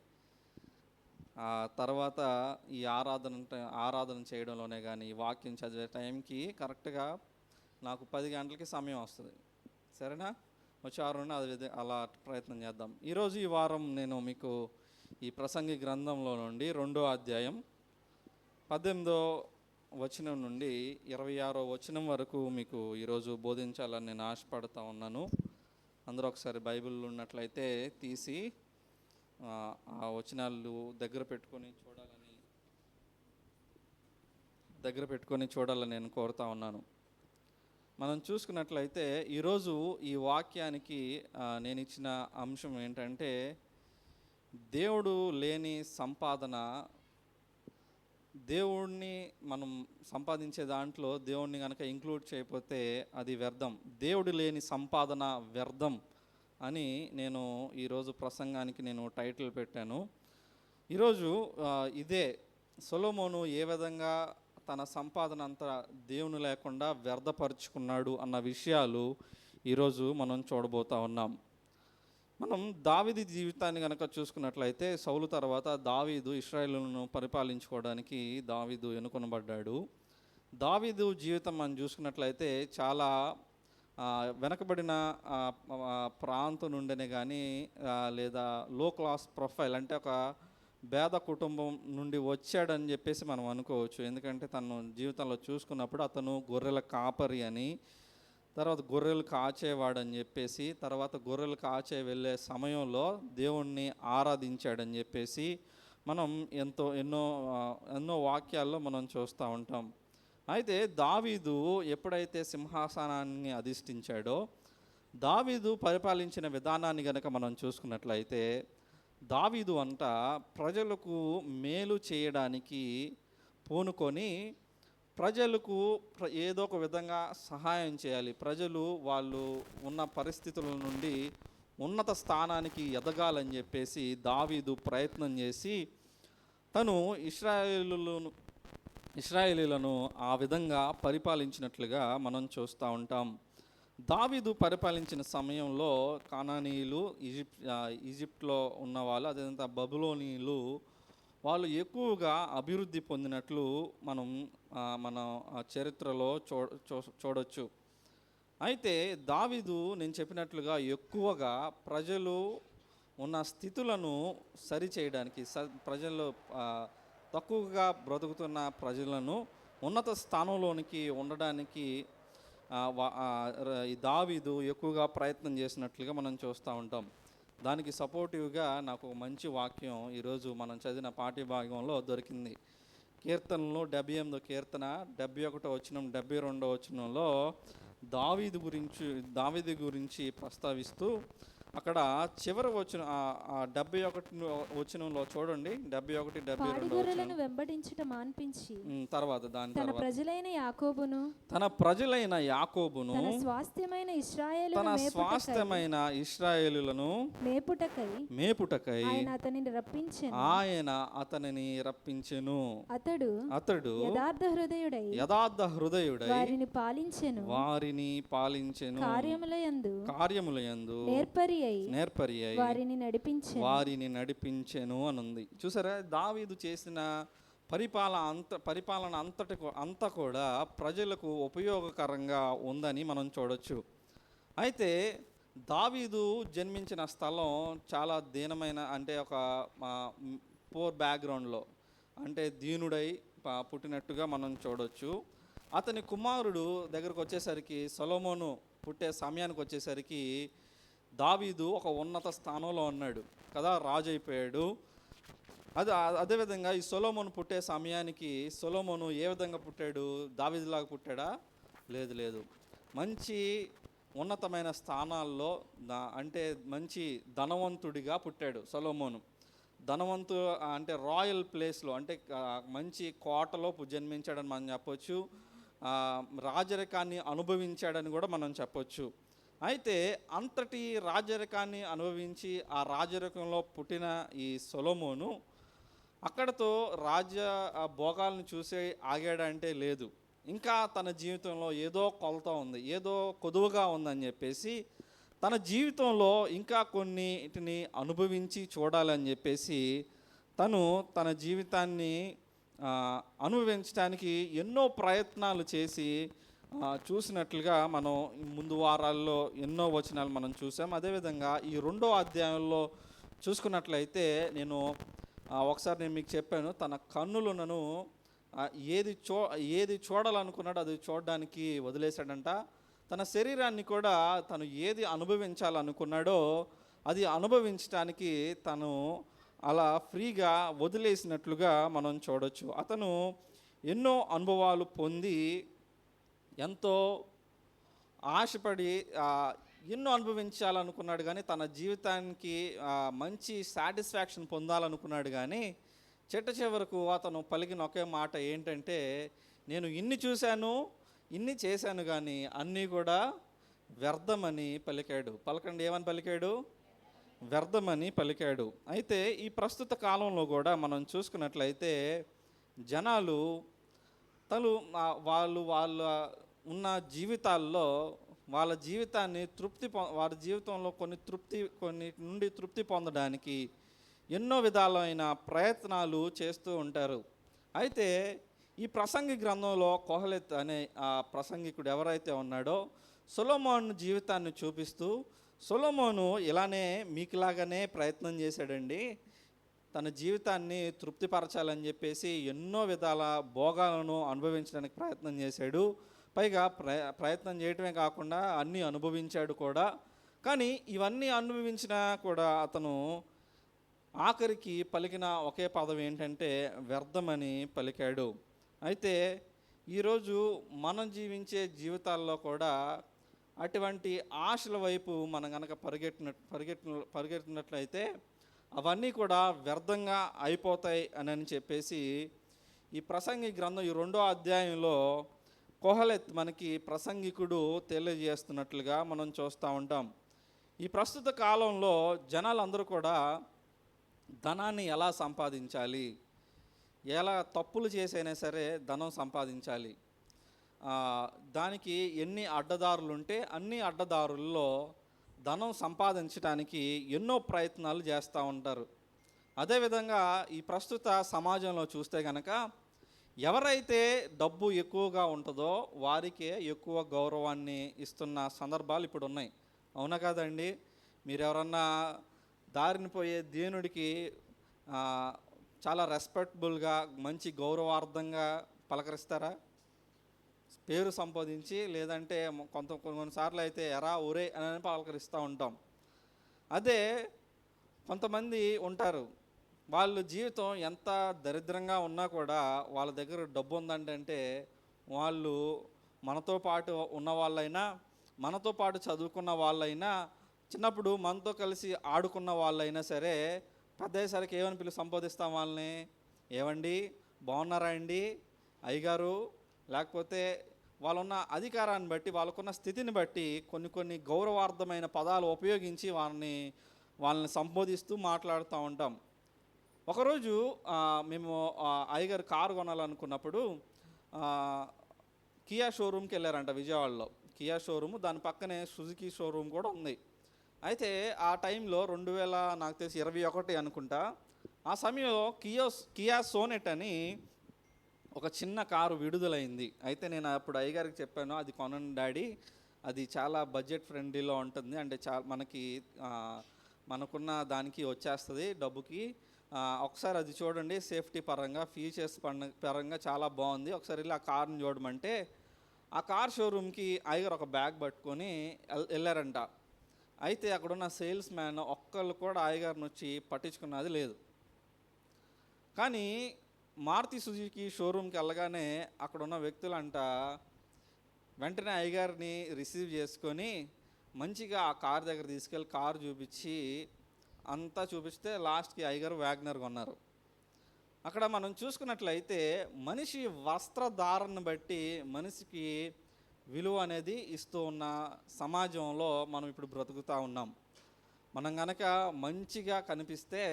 Speaker 4: తర్వాత ఈ ఆరాధన చేయడంలోనే కానీ వాక్యం చదివే టైంకి కరెక్ట్గా నాకు 10 గంటలకి సమయం వస్తుంది. సరేనా? వచ్చే వారం నుండి అలా ప్రయత్నం చేద్దాం. ఈరోజు ఈ వారం నేను మీకు ఈ ప్రసంగి గ్రంథంలో నుండి 2వ అధ్యాయం 18వ వచనం నుండి 26వ వచనం వరకు మీకు ఈరోజు బోధించాలని నేను ఆశపడుతూ ఉన్నాను. అందరూ ఒకసారి బైబిల్ ఉన్నట్లయితే తీసి ఆ వచనాలు దగ్గర పెట్టుకొని చూడాలని నేను కోరుతా ఉన్నాను. మనం చూసుకున్నట్లయితే ఈరోజు ఈ వాక్యానికి నేను ఇచ్చిన అంశం ఏంటంటే దేవుడు లేని సంపాదన, దేవుణ్ణి మనం సంపాదించే దాంట్లో దేవుణ్ణి కనుక ఇంక్లూడ్ చేయకపోతే అది వ్యర్థం. దేవుడు లేని సంపాదన వ్యర్థం అని నేను ఈరోజు ప్రసంగానికి నేను టైటిల్ పెట్టాను. ఈరోజు ఇదే సొలొమోను ఏ విధంగా తన సంపాదన అంతా దేవుని లేకుండా వ్యర్థపరుచుకున్నాడు అన్న విషయాలు ఈరోజు మనం చూడబోతా ఉన్నాం. మనం దావీదు జీవితాన్ని కనుక చూసుకున్నట్లయితే సౌలు తర్వాత దావీదు ఇశ్రాయేలును పరిపాలించుకోవడానికి దావీదు ఎన్నుకొనబడ్డాడు. దావీదు జీవితం మనం చూసుకున్నట్లయితే చాలా వెనకబడిన ప్రాంతం నుండినే కానీ లేదా లో క్లాస్ ప్రొఫైల్, అంటే ఒక పేద కుటుంబం నుండి వచ్చాడని చెప్పేసి మనం అనుకోవచ్చు. ఎందుకంటే తను జీవితంలో చూసుకున్నప్పుడు అతను గొర్రెల కాపరి అని, తర్వాత గొర్రెలు కాచేవాడని చెప్పేసి, తర్వాత గొర్రెలు కాచే వెళ్ళే సమయంలో దేవుణ్ణి ఆరాధించాడని చెప్పేసి మనం ఎన్నో వాక్యాల్లో మనం చూస్తూ ఉంటాం. అయితే దావీదు ఎప్పుడైతే సింహాసనాన్ని అధిష్ఠించాడో, దావీదు పరిపాలించిన విధానాన్ని కనుక మనం చూసుకున్నట్లయితే, దావీదు అంట ప్రజలకు మేలు చేయడానికి పూనుకొని ప్రజలకు ఏదో ఒక విధంగా సహాయం చేయాలి. ప్రజలు వాళ్ళు ఉన్న పరిస్థితుల నుండి ఉన్నత స్థానానికి ఎదగాలని చెప్పేసి దావీదు ప్రయత్నం చేసి తను ఇశ్రాయేలీలను ఆ విధంగా పరిపాలించినట్లుగా మనం చూస్తూ ఉంటాం. దావీదు పరిపాలించిన సమయంలో కానానీయులు, ఈజిప్ట్లో ఉన్నవాళ్ళు, అదేవిధంగా బబులోనీయులు వాళ్ళు ఎక్కువగా అభివృద్ధి పొందినట్లు మన చరిత్రలో చూడొచ్చు. అయితే దావీదు నేను చెప్పినట్లుగా ఎక్కువగా ప్రజలు ఉన్న స్థితులను సరిచేయడానికి, ప్రజల్లో తక్కువగా బ్రతుకుతున్న ప్రజలను ఉన్నత స్థానంలోనికి ఉండడానికి ఈ దావీదు ఎక్కువగా ప్రయత్నం చేసినట్లుగా మనం చూస్తూ ఉంటాం. దానికి సపోర్టివ్గా నాకు మంచి వాక్యం ఈరోజు మనం చదివిన పాఠ్యభాగంలో దొరికింది. కీర్తనలో 78వ కీర్తన 71వ వచనం 72వ వచనంలో దావీదు గురించి ప్రస్తావిస్తూ అక్కడ చివరి వచ్చిన 71 వచనంలో చూడండి, 71, 72
Speaker 2: వెంబడించుట మాన్పించి
Speaker 4: తర్వాత
Speaker 2: తన ప్రజలైన
Speaker 4: యాకోబును
Speaker 2: తన స్వాస్థ్యమైన
Speaker 4: ఇశ్రాయేలులను మేపుటకై ఆయన అతనిని రప్పించెను. అతడు యథార్థ హృదయుడై వారిని పాలించెను, కార్యములయందు నేర్పరి అయి వారిని నడిపించెను అనుంది. చూసారా, దావీదు చేసిన పరిపాలన అంతా కూడా ప్రజలకు ఉపయోగకరంగా ఉందని మనం చూడొచ్చు. అయితే దావీదు జన్మించిన స్థలం చాలా దీనమైన, అంటే ఒక పూర్ బ్యాక్గ్రౌండ్లో, అంటే దీనుడై పుట్టినట్టుగా మనం చూడొచ్చు. అతని కుమారుడు దగ్గరకు వచ్చేసరికి, సొలొమోను పుట్టే సమయానికి వచ్చేసరికి దావీదు ఒక ఉన్నత స్థానంలో ఉన్నాడు కదా, రాజు అయిపోయాడు. అదేవిధంగా ఈ సొలొమోను పుట్టే సమయానికి సొలొమోను ఏ విధంగా పుట్టాడు? దావీదులాగా పుట్టాడా? లేదు. మంచి ఉన్నతమైన స్థానాల్లో, అంటే మంచి ధనవంతుడిగా పుట్టాడు సొలొమోను. అంటే రాయల్ ప్లేస్లో, అంటే మంచి కోటలో జన్మించాడని మనం చెప్పొచ్చు. రాజరికాన్ని అనుభవించాడని కూడా మనం చెప్పొచ్చు. అయితే అంతటి రాజరికాన్ని అనుభవించి ఆ రాజరికంలో పుట్టిన ఈ సొలొమోను అక్కడతో భోగాలను చూసి ఆగాడంటే లేదు. ఇంకా తన జీవితంలో ఏదో కొలత ఉంది, ఏదో కొదువుగా ఉందని చెప్పేసి తన జీవితంలో ఇంకా కొన్నిటిని అనుభవించి చూడాలని చెప్పేసి తన జీవితాన్ని అనుభవించడానికి ఎన్నో ప్రయత్నాలు చేసి చూసినట్లుగా మనం ముందు వారాల్లో ఎన్నో వచనాలు మనం చూసాం. అదేవిధంగా ఈ 2వ అధ్యాయంలో చూసుకున్నట్లయితే ఒకసారి నేను మీకు చెప్పాను, తన కన్నులను ఏది చూడాలనుకున్నాడో అది చూడడానికి వదిలేశాడంట. తన శరీరాన్ని కూడా తను ఏది అనుభవించాలనుకున్నాడో అది అనుభవించడానికి తను అలా ఫ్రీగా వదిలేసినట్లుగా మనం చూడొచ్చు. అతను ఎన్నో అనుభవాలు పొంది ఎంతో ఆశపడి ఎన్నో అనుభవించాలనుకున్నాడు కానీ తన జీవితానికి మంచి సాటిస్ఫాక్షన్ పొందాలనుకున్నాడు కానీ చిట్ట చివరకు అతను పలికిన ఒకే మాట ఏంటంటే, నేను ఇన్ని చూశాను, ఇన్ని చేశాను కానీ అన్నీ కూడా వ్యర్థమని పలికాడు. పలకండి, ఏమని పలికాడు? వ్యర్థమని పలికాడు. అయితే ఈ ప్రస్తుత కాలంలో కూడా మనం చూసుకున్నట్లయితే జనాలు వాళ్ళ ఉన్న జీవితాల్లో వాళ్ళ జీవితాన్ని వారి జీవితంలో కొన్ని నుండి తృప్తి పొందడానికి ఎన్నో విధాలైన ప్రయత్నాలు చేస్తూ ఉంటారు. అయితే ఈ ప్రసంగి గ్రంథంలో కొహెలెత్ అనే ఆ ప్రసంగికుడు ఎవరైతే ఉన్నాడో సొలొమోను జీవితాన్ని చూపిస్తూ, సొలొమోను ఇలానే మీకులాగానే ప్రయత్నం చేశాడండి, తన జీవితాన్ని తృప్తిపరచాలని చెప్పేసి ఎన్నో విధాల భోగాలను అనుభవించడానికి ప్రయత్నం చేశాడు. పైగా ప్రయత్నం చేయటమే కాకుండా అన్నీ అనుభవించాడు కూడా. కానీ ఇవన్నీ అనుభవించినా కూడా అతను ఆఖరికి పలికిన ఒకే పదం ఏంటంటే వ్యర్థమని పలికాడు. అయితే ఈరోజు మనం జీవించే జీవితాల్లో కూడా అటువంటి ఆశల వైపు మనం కనుక పరిగెట్టినట్లయితే అవన్నీ కూడా వ్యర్థంగా అయిపోతాయి అని చెప్పేసి ఈ ప్రసంగి గ్రంథం ఈ 2వ అధ్యాయంలో కొహెలెత్ మనకి ప్రసంగికుడు తెలియజేస్తున్నట్లుగా మనం చూస్తూ ఉంటాం. ఈ ప్రస్తుత కాలంలో జనాలందరూ కూడా ధనాన్ని ఎలా సంపాదించాలి, ఎలా తప్పులు చేసైనా సరే ధనం సంపాదించాలి, దానికి ఎన్ని అడ్డదారులు ఉంటే అన్ని అడ్డదారుల్లో ధనం సంపాదించడానికి ఎన్నో ప్రయత్నాలు చేస్తూ ఉంటారు. అదేవిధంగా ఈ ప్రస్తుత సమాజంలో చూస్తే కనుక ఎవరైతే డబ్బు ఎక్కువగా ఉంటుందో వారికే ఎక్కువ గౌరవాన్ని ఇస్తున్న సందర్భాలు ఇప్పుడు ఉన్నాయి. అవునా కాదండి? మీరు ఎవరన్నా దారిని పోయే దీనుడికి చాలా రెస్పెక్టబుల్గా మంచి గౌరవార్థంగా పలకరిస్తారా? పేరు సంపాదించి, లేదంటే కొన్నిసార్లు అయితే ఎరా ఒరే అని పలకరిస్తూ ఉంటాం. అదే కొంతమంది ఉంటారు, వాళ్ళ జీవితం ఎంత దరిద్రంగా ఉన్నా కూడా వాళ్ళ దగ్గర డబ్బు ఉందంటే వాళ్ళు మనతో పాటు ఉన్న వాళ్ళైనా, మనతో పాటు చదువుకున్న వాళ్ళైనా, చిన్నప్పుడు మనతో కలిసి ఆడుకున్న వాళ్ళైనా సరే పెద్దయ్యేసరికి ఏమని సంబోధిస్తాం వాళ్ళని? ఏవండి, బాగున్నారా అండి, అయ్యగారు, లేకపోతే వాళ్ళున్న అధికారాన్ని బట్టి, వాళ్ళకున్న స్థితిని బట్టి కొన్ని గౌరవార్థమైన పదాలు ఉపయోగించి వాళ్ళని సంబోధిస్తూ మాట్లాడుతూ ఉంటాం. ఒకరోజు మేము అయ్యగారు కారు కొనాలనుకున్నప్పుడు కియా షోరూమ్కి వెళ్ళారంట విజయవాడలో. కియా షోరూము, దాని పక్కనే సుజుకి షోరూమ్ కూడా ఉంది. అయితే ఆ టైంలో 2000 నాకు తెలిసి 21 అనుకుంటా, ఆ సమయంలో కియా సోనెట్ అని ఒక చిన్న కారు విడుదలైంది. అయితే నేను అప్పుడు అయ్యగారికి చెప్పాను, అది కొనండి డాడీ, అది చాలా బడ్జెట్ ఫ్రెండ్లీలో ఉంటుంది, అంటే మనకున్న దానికి వచ్చేస్తుంది డబ్బుకి, ఒకసారి అది చూడండి, సేఫ్టీ పరంగా ఫీచర్స్ పరంగా చాలా బాగుంది, ఒకసారి వెళ్ళి ఆ కార్ని చూడమంటే ఆ కార్ షోరూమ్కి అయ్యగారు ఒక బ్యాగ్ పట్టుకొని వెళ్ళారంట. అయితే అక్కడున్న సేల్స్ మ్యాన్ ఒక్కళ్ళు కూడా అయ్యగారిని వచ్చి పట్టించుకున్నది లేదు. కానీ మారుతి సుజుకి షోరూమ్కి వెళ్ళగానే అక్కడున్న వ్యక్తులంట వెంటనే అయ్యగారిని రిసీవ్ చేసుకొని మంచిగా ఆ కార్ దగ్గర తీసుకెళ్ళి కారు చూపించి అంతా చూపిస్తే లాస్ట్కి అయ్యగారు వ్యాగనర్ కొన్నారు. అక్కడ మనం చూసుకున్నట్లయితే మనిషి వస్త్రధారణను బట్టి మనిషికి విలువ అనేది ఇస్తూ ఉన్న సమాజంలో మనం ఇప్పుడు బ్రతుకుతూ ఉన్నాం. మనం కనుక మంచిగా కనిపిస్తే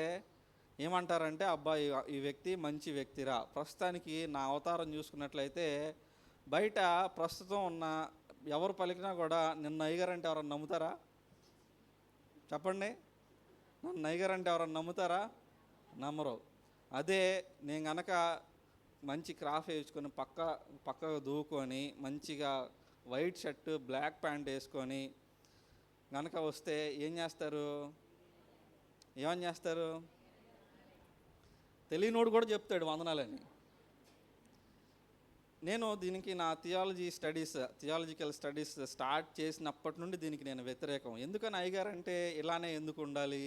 Speaker 4: ఏమంటారంటే, అబ్బాయి ఈ వ్యక్తి మంచి వ్యక్తిరా. ప్రస్తుతానికి నా అవతారం చూసుకున్నట్లయితే బయట ప్రస్తుతం ఉన్న ఎవరు పలికినా కూడా నిన్న అయ్యగారు అంటే ఎవరన్నా నమ్ముతారా? చెప్పండి, నన్ను అయ్యగారు అంటే ఎవరన్నా నమ్ముతారా? నమ్మరు. అదే నేను కనుక మంచి క్రాఫ్ వేసుకొని పక్కకు దూకొని మంచిగా వైట్ షర్టు బ్లాక్ ప్యాంట్ వేసుకొని కనుక వస్తే ఏమని చేస్తారు? తెలియనోడు కూడా చెప్తాడు వందనాలని. నేను దీనికి నా థియాలజికల్ స్టడీస్ స్టార్ట్ చేసినప్పటి నుండి దీనికి నేను వ్యతిరేకం. ఎందుకని అయ్యగారు అంటే ఇలానే ఎందుకు ఉండాలి?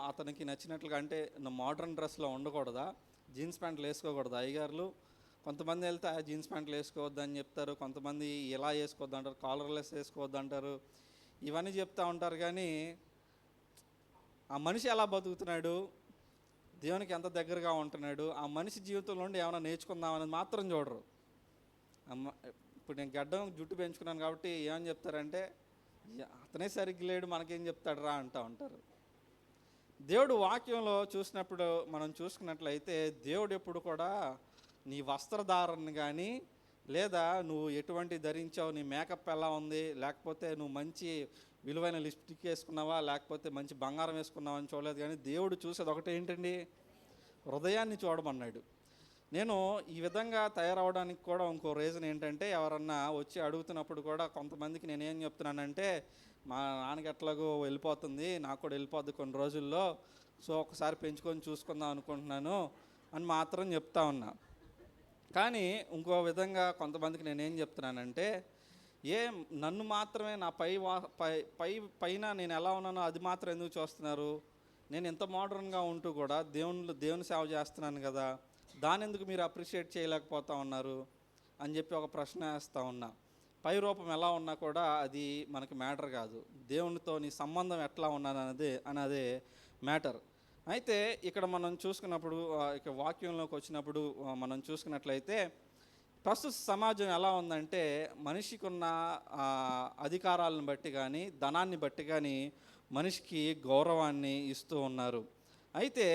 Speaker 4: అతనికి నచ్చినట్లుగా అంటే మోడర్న్ డ్రెస్లో ఉండకూడదా? జీన్స్ ప్యాంట్లు వేసుకోకూడదు అయ్యగారులు? కొంతమంది వెళ్తే జీన్స్ ప్యాంట్లు వేసుకోవద్దు అని చెప్తారు, కొంతమంది ఇలా వేసుకోవద్దు అంటారు, కాలర్లెస్ వేసుకోవద్దు అంటారు. ఇవన్నీ చెప్తూ ఉంటారు, కానీ ఆ మనిషి ఎలా బతుకుతున్నాడు, దేవునికి ఎంత దగ్గరగా ఉంటున్నాడు, ఆ మనిషి జీవితంలో నుండి ఏమైనా నేర్చుకుందామనేది మాత్రం చూడరు. ఇప్పుడు నేను గడ్డం జుట్టు పెంచుకున్నాను కాబట్టి ఏమని చెప్తారంటే, అతనే సరిగ్గా లేడు మనకేం చెప్తాడు రా అంటూ ఉంటారు. దేవుడు వాక్యంలో చూసినప్పుడు మనం చూసుకున్నట్లయితే దేవుడు ఎప్పుడు కూడా నీ వస్త్రధారణ కానీ, లేదా నువ్వు ఎటువంటి ధరించావు, నీ మేకప్ ఎలా ఉంది, లేకపోతే నువ్వు మంచి విలువైన లిప్స్టిక్ వేసుకున్నావా, లేకపోతే మంచి బంగారం వేసుకున్నావా అని చూడలేదు. కానీ దేవుడు చూసేది ఒకటి ఏంటండి, హృదయాన్ని చూడమన్నాడు. నేను ఈ విధంగా తయారవడానికి కూడా ఇంకో రీజన్ ఏంటంటే, ఎవరన్నా వచ్చి అడుగుతున్నప్పుడు కూడా కొంతమందికి నేనేం చెప్తున్నానంటే, మా నాన్నకి ఎట్లాగో వెళ్ళిపోతుంది, నాకు కూడా వెళ్ళిపోద్ది కొన్ని రోజుల్లో, సో ఒకసారి పెంచుకొని చూసుకుందాం అనుకుంటున్నాను అని మాత్రం చెప్తా ఉన్నా. కానీ ఇంకో విధంగా కొంతమందికి నేనేం చెప్తున్నానంటే, నన్ను మాత్రమే నా పైన నేను ఎలా ఉన్నానో అది మాత్రం ఎందుకు చూస్తున్నారు, నేను ఎంత మోడర్న్గా ఉంటూ కూడా దేవుని సేవ చేస్తున్నాను కదా, దాని ఎందుకు మీరు అప్రిషియేట్ చేయలేకపోతా ఉన్నారు అని చెప్పి ఒక ప్రశ్న వేస్తూ ఉన్నా. పై రూపం ఎలా ఉన్నా కూడా అది మనకి మ్యాటర్ కాదు, దేవునితో నీ సంబంధం ఎట్లా అన్నదే మ్యాటర్. అయితే ఇక్కడ మనం చూసుకున్నప్పుడు, ఇక వాక్యంలోకి వచ్చినప్పుడు మనం చూసుకున్నట్లయితే, ప్రస్తుత సమాజం ఎలా ఉందంటే, మనిషికి ఉన్న అధికారాలను బట్టి కానీ, ధనాన్ని బట్టి కానీ మనిషికి గౌరవాన్ని ఇస్తూ ఉన్నారు. అయితే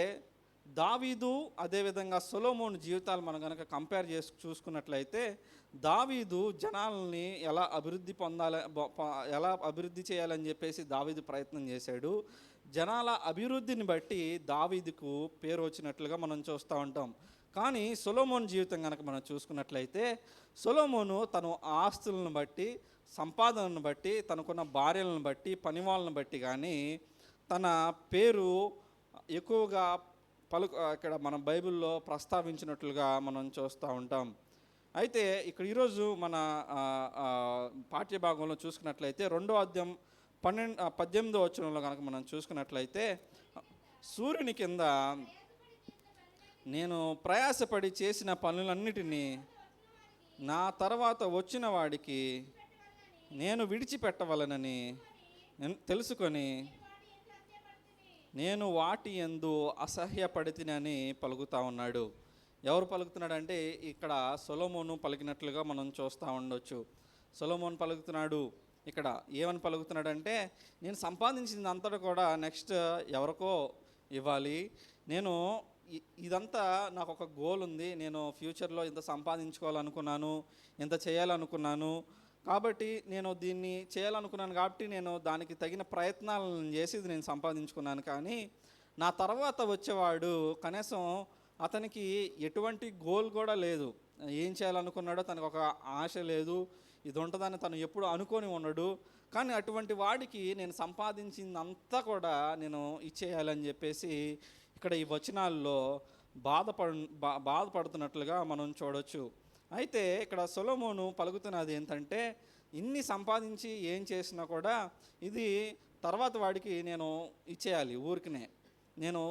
Speaker 4: దావీదు అదేవిధంగా సొలొమోను జీవితాలు మనం కనుక కంపేర్ చేసి చూసుకున్నట్లయితే, దావీదు జనాలని ఎలా అభివృద్ధి చేయాలని చెప్పేసి దావీదు ప్రయత్నం చేశాడు. జనాల అభివృద్ధిని బట్టి దావీదుకు పేరు వచ్చినట్లుగా మనం చూస్తూ ఉంటాం. కానీ సొలొమోను జీవితం కనుక మనం చూసుకున్నట్లయితే, సొలొమోను తన ఆస్తులను బట్టి, సంపాదనను బట్టి, తనకున్న భార్యలను బట్టి, పనివాళ్ళను బట్టి కానీ తన పేరు ఎక్కువగా ఇక్కడ మన బైబిల్లో ప్రస్తావించినట్లుగా మనం చూస్తూ ఉంటాం. అయితే ఇక్కడ ఈరోజు మన పాఠ్యభాగంలో చూసుకున్నట్లయితే 2వ అధ్యాయం 18వ వచనంలో కనుక మనం చూసుకున్నట్లయితే, సూర్యుని కింద నేను ప్రయాసపడి చేసిన పనులన్నిటినీ నా తర్వాత వచ్చిన వాడికి నేను విడిచిపెట్టవలనని తెలుసుకొని నేను వాటి యందు అసహ్యపడితినని పలుకుతా ఉన్నాడు. ఎవరు పలుకుతున్నాడంటే, ఇక్కడ సొలొమోను పలికినట్లుగా మనం చూస్తూ ఉండొచ్చు. సొలొమోను పలుకుతున్నాడు. ఇక్కడ ఏమని పలుకుతున్నాడంటే, నేను సంపాదించింది అంతటా కూడా నెక్స్ట్ ఎవరికో ఇవ్వాలి, నేను ఇదంతా నాకు ఒక గోల్ ఉంది, నేను ఫ్యూచర్లో ఇంత సంపాదించుకోవాలనుకున్నాను, ఇంత చేయాలనుకున్నాను, కాబట్టి నేను దీన్ని చేయాలనుకున్నాను, కాబట్టి నేను దానికి తగిన ప్రయత్నాలను చేసి ఇది నేను సంపాదించుకున్నాను. కానీ నా తర్వాత వచ్చేవాడు కనీసం అతనికి ఎటువంటి గోల్ కూడా లేదు, ఏం చేయాలనుకున్నాడో తనకు ఒక ఆశ లేదు, ఇది ఉంటుందని తను ఎప్పుడు అనుకొని ఉన్నాడు. కానీ అటువంటి వాడికి నేను సంపాదించిందంతా కూడా నేను ఇచ్చేయాలని చెప్పేసి ఇక్కడ ఈ వచనాల్లో బాధపడుతున్నట్లుగా మనం చూడవచ్చు. అయితే ఇక్కడ సొలొమోను పలుకుతున్నది ఏంటంటే, ఇన్ని సంపాదించి ఏం చేసినా కూడా ఇది తర్వాత వాడికి నేను ఇచ్చేయాలి, ఊరికినే నేను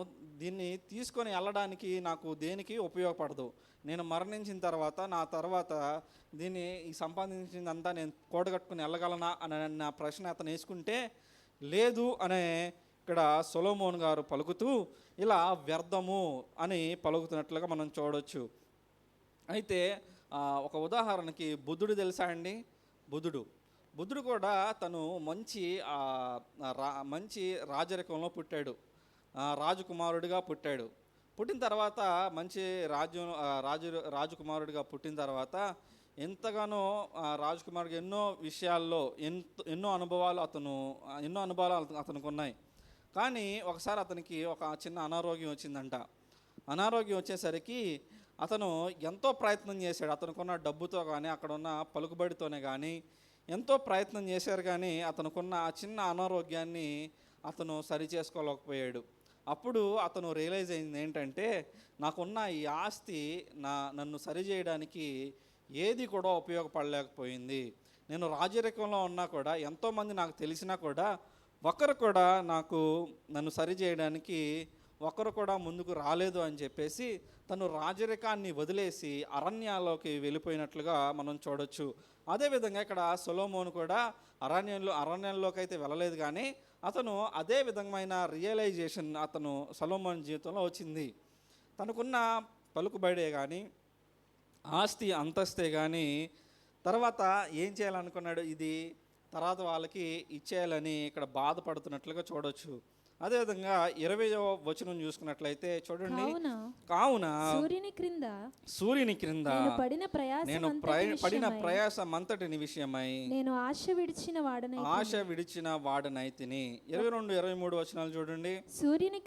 Speaker 4: దీన్ని తీసుకొని వెళ్ళడానికి నాకు దేనికి ఉపయోగపడదు, నేను మరణించిన తర్వాత నా తర్వాత దీన్ని ఈ సంపాదించిందంతా నేను కూడగట్టుకుని వెళ్ళగలనా అని నా ప్రశ్న అతను వేసుకుంటే, లేదు అనే ఇక్కడ సొలొమోను గారు పలుకుతూ ఇలా వ్యర్థము అని పలుకుతున్నట్లుగా మనం చూడవచ్చు. అయితే ఒక ఉదాహరణకి బుద్ధుడు తెలుసా అండి? బుద్ధుడు కూడా తను మంచి రాజరికంలో పుట్టాడు, రాజకుమారుడిగా పుట్టాడు. పుట్టిన తర్వాత మంచి రాజకుమారుడిగా పుట్టిన తర్వాత ఎంతగానో రాజకుమారుడికి ఎన్నో విషయాల్లో ఎన్నో అనుభవాలు అతనికి ఉన్నాయి. కానీ ఒకసారి అతనికి ఒక చిన్న అనారోగ్యం వచ్చిందంట. అనారోగ్యం వచ్చేసరికి అతను ఎంతో ప్రయత్నం చేశాడు, అతనుకున్న డబ్బుతో కానీ అక్కడ ఉన్న పలుకుబడితోనే కానీ ఎంతో ప్రయత్నం చేశారు, కానీ అతనుకున్న ఆ చిన్న అనారోగ్యాన్ని అతను సరి చేసుకోలేకపోయాడు. అప్పుడు అతను రియలైజ్ అయింది ఏంటంటే, నాకున్న ఈ ఆస్తి నన్ను సరి చేయడానికి ఏది కూడా ఉపయోగపడలేకపోయింది. నేను రాజరికంలో ఉన్నా కూడా, ఎంతోమంది నాకు తెలిసినా కూడా, ఒక్కరు కూడా నన్ను సరి చేయడానికి ఒకరు కూడా ముందుకు రాలేదు అని చెప్పేసి తను రాజరికాన్ని వదిలేసి అరణ్యాల్లోకి వెళ్ళిపోయినట్లుగా మనం చూడొచ్చు. అదేవిధంగా ఇక్కడ సొలొమోను కూడా అరణ్యంలోకి అయితే వెళ్ళలేదు, కానీ అతను అదే విధమైన రియలైజేషన్ అతను సొలొమోను జీవితంలో వచ్చింది. తనకున్న పలుకుబడే కానీ ఆస్తి అంతస్తే కానీ తర్వాత ఏం చేయాలనుకున్నాడు, ఇది తర్వాత వాళ్ళకి ఇచ్చేయాలని ఇక్కడ బాధపడుతున్నట్లుగా చూడొచ్చు. అదేవిధంగా 20వ వచనం చూసుకున్నట్లయితే చూడండి, కావున సూర్యుని క్రింద నేను పడిన ప్రయాసం అంతటిని విషయమై నేను ఆశ విడిచిన వాడనైతిని. 22, 23 వచనాలు చూడండి. సూర్యుని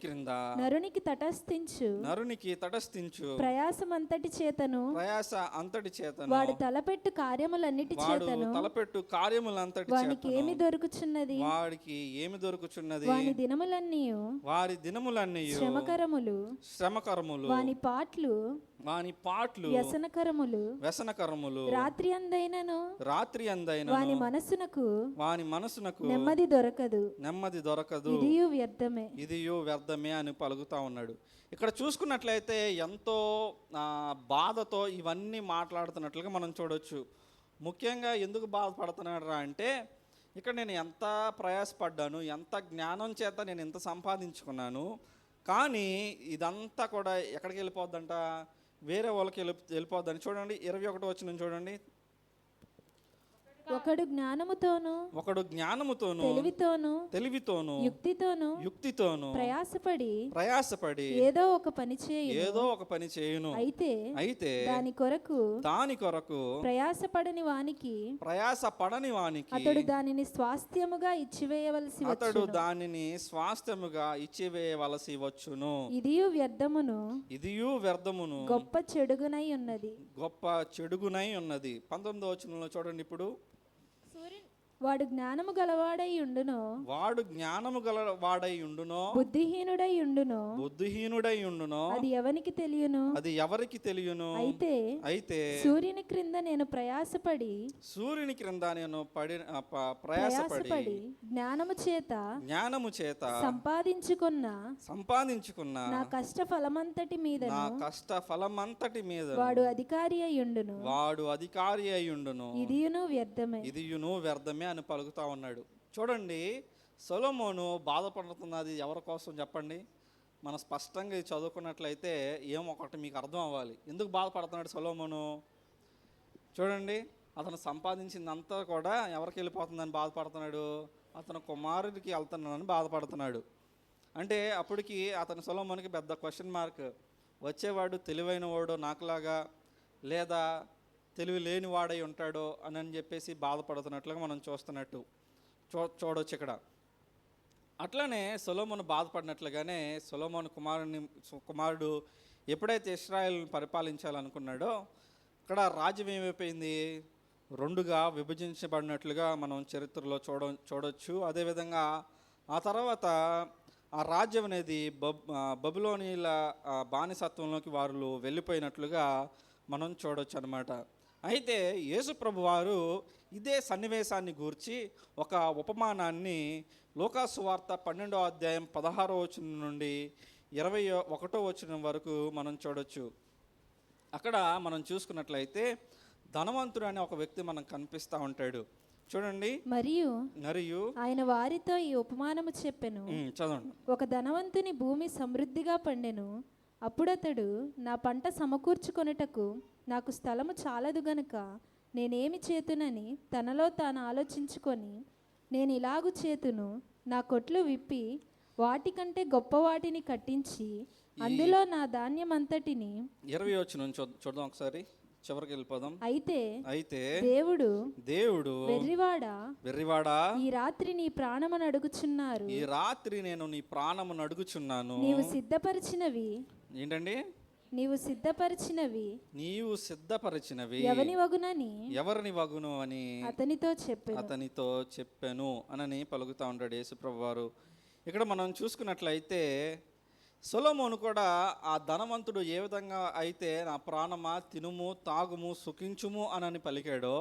Speaker 4: క్రింద నరునికి తటస్థించు ప్రయాస అంతటి చేతను వాడు తలపెట్టు కార్యములంతటి వాడికి ఏమి దొరుకుచున్నది వాని దినములన్నీ శ్రమకరములు వాని పాట్లు వ్యసనకరములు రాత్రి అందైనను వాని మనసునకు నెమ్మది దొరకదు ఇదియు వ్యర్థమే అని పలుకుతా ఉన్నాడు. ఇక్కడ చూసుకున్నట్లయితే ఎంతో బాధతో ఇవన్నీ మాట్లాడుతున్నట్లుగా మనం చూడొచ్చు. ముఖ్యంగా ఎందుకు బాధపడుతున్నాడు అంటే, ఇక్కడ నేను ఎంత ప్రయాసపడ్డాను, ఎంత జ్ఞానం చేత నేను ఎంత సంపాదించుకున్నాను, కానీ ఇదంతా కూడా ఎక్కడికి వెళ్ళిపోద్దంట, వేరే వాళ్ళకి వెళ్ళిపోద్దని. చూడండి 21 వచనం చూడండి. ఒకడు జ్ఞానముతోను తెలివితోను యుక్తితోను ప్రయాసపడి ఏదో ఒక పని చేయును. అయితే దాని కొరకు ప్రయాసపడని వానికి అతడు దానిని స్వాస్థ్యముగా ఇచ్చివేయవలసి వచ్చును. ఇదియు వ్యర్థమును గొప్ప చెడుగునై ఉన్నది. 19వ వచనంలో చూడండి. ఇప్పుడు వాడు జ్ఞానము గలవాడై ఉండునో బుద్ధిహీనుడై ఉండునో అది ఎవరికి తెలియను. అయితే సూర్యుని క్రింద నేను ప్రయాసపడి జ్ఞానము చేత సంపాదించుకున్న నా కష్ట ఫలమంతటి మీద వాడు అధికారి అయి ఉండును. ఇదియును వ్యర్థమే అని పలుకుతా ఉన్నాడు. చూడండి, సొలొమోను బాధపడుతున్నది ఎవరి కోసం చెప్పండి? మనం స్పష్టంగా ఇది చదువుకున్నట్లయితే ఒకటి మీకు అర్థం అవ్వాలి. ఎందుకు బాధపడుతున్నాడు సొలొమోను? చూడండి, అతను సంపాదించిందంతా కూడా ఎవరికి వెళ్ళిపోతుందని బాధపడుతున్నాడు? అతను కుమారుడికి వెళ్తున్నానని బాధపడుతున్నాడు. అంటే అప్పటికి అతను సొలొమోనుకి పెద్ద క్వశ్చన్ మార్క్. వచ్చేవాడు తెలివైన వాడు నాకులాగా, లేదా తెలివి లేని వాడై ఉంటాడో అని చెప్పేసి బాధపడుతున్నట్లుగా మనం చూడవచ్చు ఇక్కడ. అట్లనే సొలొమోను బాధపడినట్లుగానే సొలొమోను కుమారుడు ఎప్పుడైతే ఇశ్రాయేలును పరిపాలించాలనుకున్నాడో, ఇక్కడ రాజ్యం ఏమైపోయింది? 2గా విభజించబడినట్లుగా మనం చరిత్రలో చూడొచ్చు. అదేవిధంగా ఆ తర్వాత ఆ రాజ్యం అనేది బబులోనీల బానిసత్వంలోకి వారు వెళ్ళిపోయినట్లుగా మనం చూడొచ్చు అన్నమాట. అయితే యేసు ప్రభు వారు ఇదే సన్నివేశాన్ని గూర్చి ఒక ఉపమానాన్ని లూకాసు సువార్త 12వ అధ్యాయం 16వ వచనం నుండి 21వ వచనం వరకు మనం చూడొచ్చు. అక్కడ మనం చూసుకున్నట్లయితే ధనవంతుడు అనే ఒక వ్యక్తి మనకు కనిపిస్తూ ఉంటాడు. చూడండి. మరియు ఆయన వారితో ఈ ఉపమానము చెప్పెను. చదవండి. ఒక ధనవంతుని భూమి సమృద్ధిగా పండెను. అప్పుడతడు, నా పంట సమకూర్చుకొనుటకు నాకు స్థలము చాలదు గనుక నేనేమి చేతునని తనలో తాను ఆలోచించుకొని, నేను ఇలాగు చేతును, నా కొట్లు విప్పి వాటికంటే గొప్ప వాటిని కట్టించి అందులో నా ధాన్యం అంతటిని 20వ వచనం చూద్దాం ఒకసారి, చివరికి వెళ్ళిపోదాం. అయితే దేవుడు వెర్రివాడా ఈ రాత్రి నీ ప్రాణమును అడుగుచున్నారు. ఈ రాత్రి నేను నీ ప్రాణమును అడుగుచున్నాను. నీవు సిద్ధపరిచినవి ఏంటండి? నీవు సిద్ధపరిచినవి ఎవరిని వగును అని అతనితో చెప్పాను అని పలుకుతా ఉంటాడు యేసుప్రభు వారు. ఇక్కడ మనం చూసుకున్నట్లయితే సొలొమోను కూడా ఆ ధనవంతుడు ఏ విధంగా అయితే నా ప్రాణమా తినుము తాగుము సుఖించుము అని పలికాడో,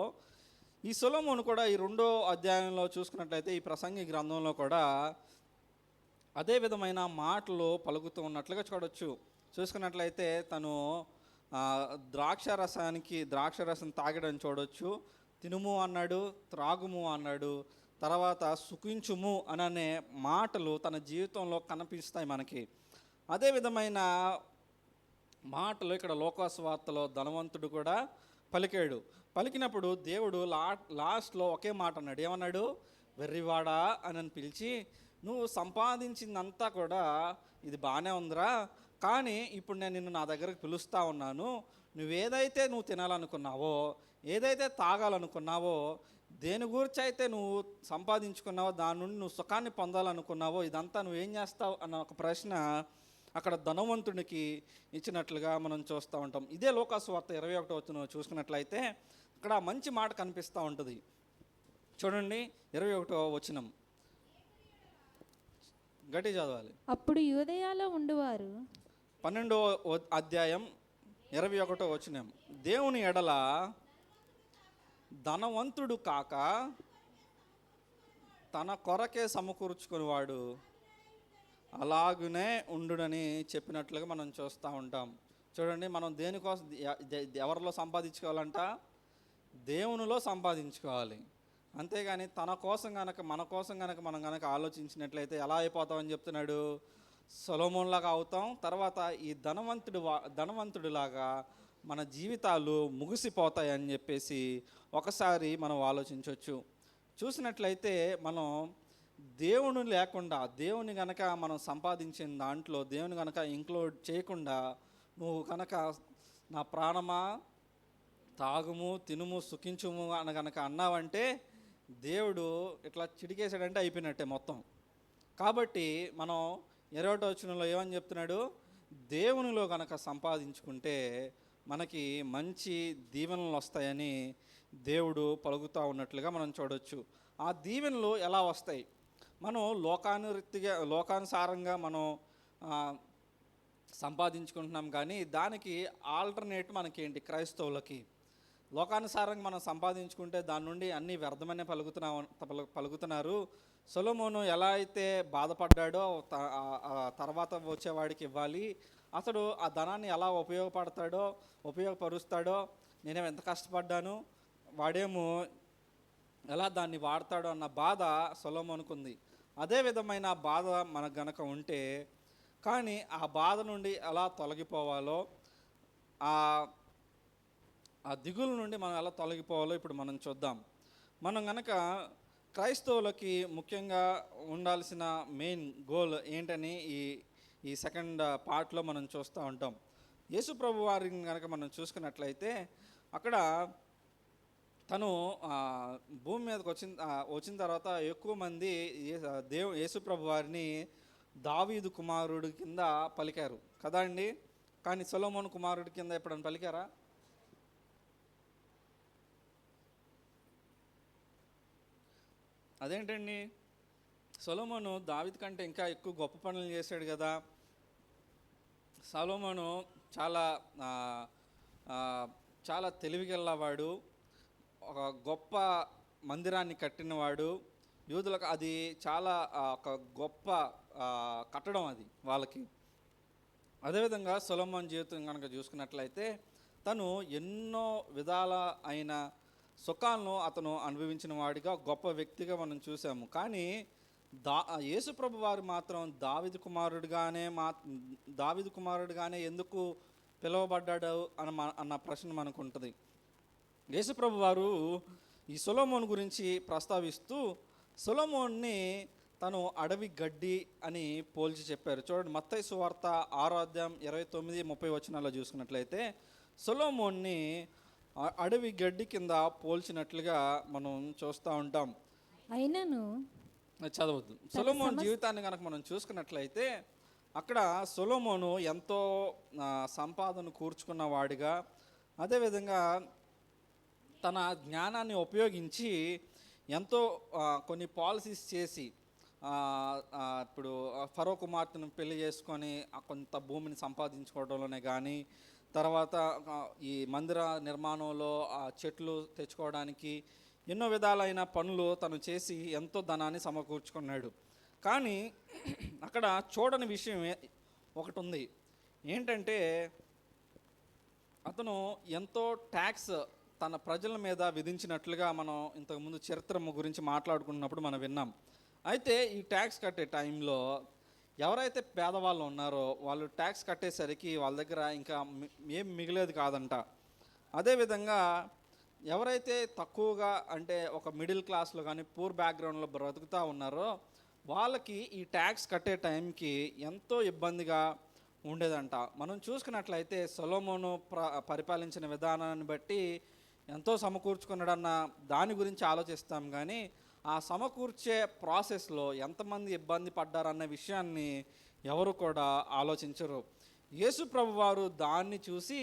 Speaker 4: ఈ సొలొమోను కూడా ఈ 2వ అధ్యాయంలో చూసుకున్నట్లయితే ఈ ప్రసంగి గ్రంథంలో కూడా అదే విధమైన మాటలు పలుకుతూ ఉన్నట్లుగా చూడొచ్చు. చూసుకున్నట్లయితే తను ద్రాక్షరసం తాగడం చూడొచ్చు. తినుము అన్నాడు, త్రాగుము అన్నాడు, తర్వాత సుఖించుము అనే మాటలు తన జీవితంలో కనిపిస్తాయి మనకి. అదే విధమైన మాటలు ఇక్కడ లోకాసువార్తలో ధనవంతుడు కూడా పలికాడు. పలికినప్పుడు దేవుడు లాస్ట్లో ఒకే మాట అన్నాడు. ఏమన్నాడు? వెర్రివాడా అని పిలిచి, నువ్వు సంపాదించిందంతా కూడా ఇది బాగానే ఉందిరా, కానీ ఇప్పుడు నేను నిన్ను నా దగ్గరకు పిలుస్తూ ఉన్నాను. నువ్వేదైతే నువ్వు తినాలనుకున్నావో, ఏదైతే తాగాలనుకున్నావో, దేని గురించి అయితే నువ్వు సంపాదించుకున్నావో, దాని నుండి నువ్వు సుఖాన్ని పొందాలనుకున్నావో, ఇదంతా నువ్వేం చేస్తావు అన్న ఒక ప్రశ్న అక్కడ ధనవంతునికి ఇచ్చినట్లుగా మనం చూస్తూ ఉంటాం. ఇదే లోకాసువార్త 21వ చూసుకున్నట్లయితే ఇక్కడ మంచి మాట కనిపిస్తూ ఉంటుంది. చూడండి 21వ వచనం గట్టి చదవాలి.
Speaker 2: అప్పుడు యూదయాలో ఉండువారు
Speaker 4: 12వ అధ్యాయం 21వ వచనం. దేవుని ఎడల ధనవంతుడు కాక తన కొరకే సమకూర్చుకునేవాడు అలాగునే ఉండునని చెప్పినట్లుగా మనం చూస్తూ ఉంటాం. చూడండి, మనం దేనికోసం ఎవరిలో సంపాదించుకోవాలంట? దేవునిలో సంపాదించుకోవాలి. అంతేగాని తన కోసం కనుక మన కోసం కనుక మనం కనుక ఆలోచించినట్లయితే ఎలా అయిపోతామని చెప్తున్నాడు? సొలొమోనులాగా అవుతాం. తర్వాత ఈ ధనవంతుడిలాగా మన జీవితాలు ముగిసిపోతాయని చెప్పేసి ఒకసారి మనం ఆలోచించవచ్చు. చూసినట్లయితే మనం దేవుని లేకుండా, దేవుని కనుక మనం సంపాదించిన దాంట్లో దేవుని కనుక ఇంక్లూడ్ చేయకుండా, నువ్వు కనుక నా ప్రాణమా తాగుము తినుము సుఖించుము అని కనుక అన్నావంటే దేవుడు ఇట్లా చిటికేసాడంటే అయిపోయినట్టే మొత్తం. కాబట్టి మనం 21వ వచనంలో ఏమని చెప్తున్నాడు? దేవునిలో కనుక సంపాదించుకుంటే మనకి మంచి దీవెనలు వస్తాయని దేవుడు పలుకుతూ ఉన్నట్లుగా మనం చూడవచ్చు. ఆ దీవెనలు ఎలా వస్తాయి? మనం లోకానుసారంగా మనం సంపాదించుకుంటున్నాం, కానీ దానికి ఆల్టర్నేట్ మనకేంటి? క్రైస్తవులకి లోకానుసారంగా మనం సంపాదించుకుంటే దాని నుండి అన్నీ వ్యర్థమనే పలుకుతున్నారు. సొలొమోను ఎలా అయితే బాధపడ్డాడో తర్వాత వచ్చేవాడికి ఇవ్వాలి, అతడు ఆ ధనాన్ని ఎలా ఉపయోగపరుస్తాడో, నేనేమో ఎంత కష్టపడ్డాను, వాడేమో ఎలా దాన్ని వాడతాడో అన్న బాధ సొలొమోనుకుంది. అదే విధమైన బాధ మనకు గనక ఉంటే, కానీ ఆ బాధ నుండి ఎలా తొలగిపోవాలో, ఆ దిగుల నుండి మనం ఎలా తొలగిపోవాలో ఇప్పుడు మనం చూద్దాం. మనం గనక క్రైస్తవులకి ముఖ్యంగా ఉండాల్సిన మెయిన్ గోల్ ఏంటని ఈ సెకండ్ పార్ట్లో మనం చూస్తూ ఉంటాం. యేసు ప్రభు వారిని కనుక మనం చూసుకున్నట్లయితే అక్కడ తను భూమి మీదకి వచ్చిన తర్వాత ఎక్కువ మంది యేసు ప్రభు వారిని దావీదు కుమారుడి కింద పలికారు కదా అండి. కానీ సొలొమోను కుమారుడి కింద ఎప్పుడైనా పలికారా? అదేంటండి, సొలొమోను దావీదు కంటే ఇంకా ఎక్కువ గొప్ప పనులు చేశాడు కదా. సొలొమోను చాలా తెలివిగలవాడు, ఒక గొప్ప మందిరాన్ని కట్టినవాడు. యూదులకు అది చాలా ఒక గొప్ప కట్టడం అది వాళ్ళకి. అదేవిధంగా సొలొమోను జీవితం కనుక చూసుకున్నట్లయితే తను ఎన్నో విధాల అయిన సుఖాలను అతను అనుభవించిన వాడిగా గొప్ప వ్యక్తిగా మనం చూసాము. కానీ యేసు ప్రభు వారు మాత్రం దావీదు కుమారుడుగానే ఎందుకు పిలువబడ్డాడు అన్న ప్రశ్న మనకు ఉంటుంది. యేసు ప్రభు వారు ఈ సొలొమోను గురించి ప్రస్తావిస్తూ సొలొమోన్ని తను అడవి గడ్డి అని పోల్చి చెప్పారు. చూడండి, మత్తయి సువార్త 6వ అధ్యాయం 29-30 వచనాల్లో చూసుకున్నట్లయితే సొలొమోన్ని అడవి గడ్డి కింద పోల్చినట్లుగా మనం చూస్తూ ఉంటాం.
Speaker 2: అయినను
Speaker 4: చదవద్దు. సొలొమోను జీవితాన్ని కనుక మనం చూసుకున్నట్లయితే అక్కడ సొలొమోను ఎంతో సంపాదన కూర్చుకున్న వాడిగా, అదేవిధంగా తన జ్ఞానాన్ని ఉపయోగించి ఎంతో కొన్ని పాలసీస్ చేసి ఇప్పుడు ఫరో కుమార్తెను పెళ్లి చేసుకొని కొంత భూమిని సంపాదించుకోవడంలోనే కానీ, తర్వాత ఈ మందిర నిర్మాణంలో చెట్లు తెచ్చుకోవడానికి ఎన్నో విధాలైన పనులు తను చేసి ఎంతో ధనాన్ని సమకూర్చుకున్నాడు. కానీ అక్కడ చూడని విషయం ఒకటి ఉంది. ఏంటంటే అతను ఎంతో ట్యాక్స్ తన ప్రజల మీద విధించినట్లుగా మనం ఇంతకుముందు చరిత్ర గురించి మాట్లాడుకున్నప్పుడు మనం విన్నాం. అయితే ఈ ట్యాక్స్ కట్టే టైంలో ఎవరైతే పేదవాళ్ళు ఉన్నారో వాళ్ళు ట్యాక్స్ కట్టేసరికి వాళ్ళ దగ్గర ఇంకా ఏం మిగిలేదు కాదంట. అదేవిధంగా ఎవరైతే తక్కువగా అంటే ఒక మిడిల్ క్లాస్లో కానీ పూర్ బ్యాక్గ్రౌండ్లో బ్రతుకుతూ ఉన్నారో వాళ్ళకి ఈ ట్యాక్స్ కట్టే టైంకి ఎంతో ఇబ్బందిగా ఉండేదంట. మనం చూసుకున్నట్లయితే సొలొమోను పరిపాలించిన విధానాన్ని బట్టి ఎంతో సమకూర్చుకున్నాడన్న దాని గురించి ఆలోచిస్తాం, కానీ ఆ సమకూర్చే ప్రాసెస్లో ఎంతమంది ఇబ్బంది పడ్డారన్న విషయాన్ని ఎవరు కూడా ఆలోచించరు. యేసు ప్రభువారు దాన్ని చూసి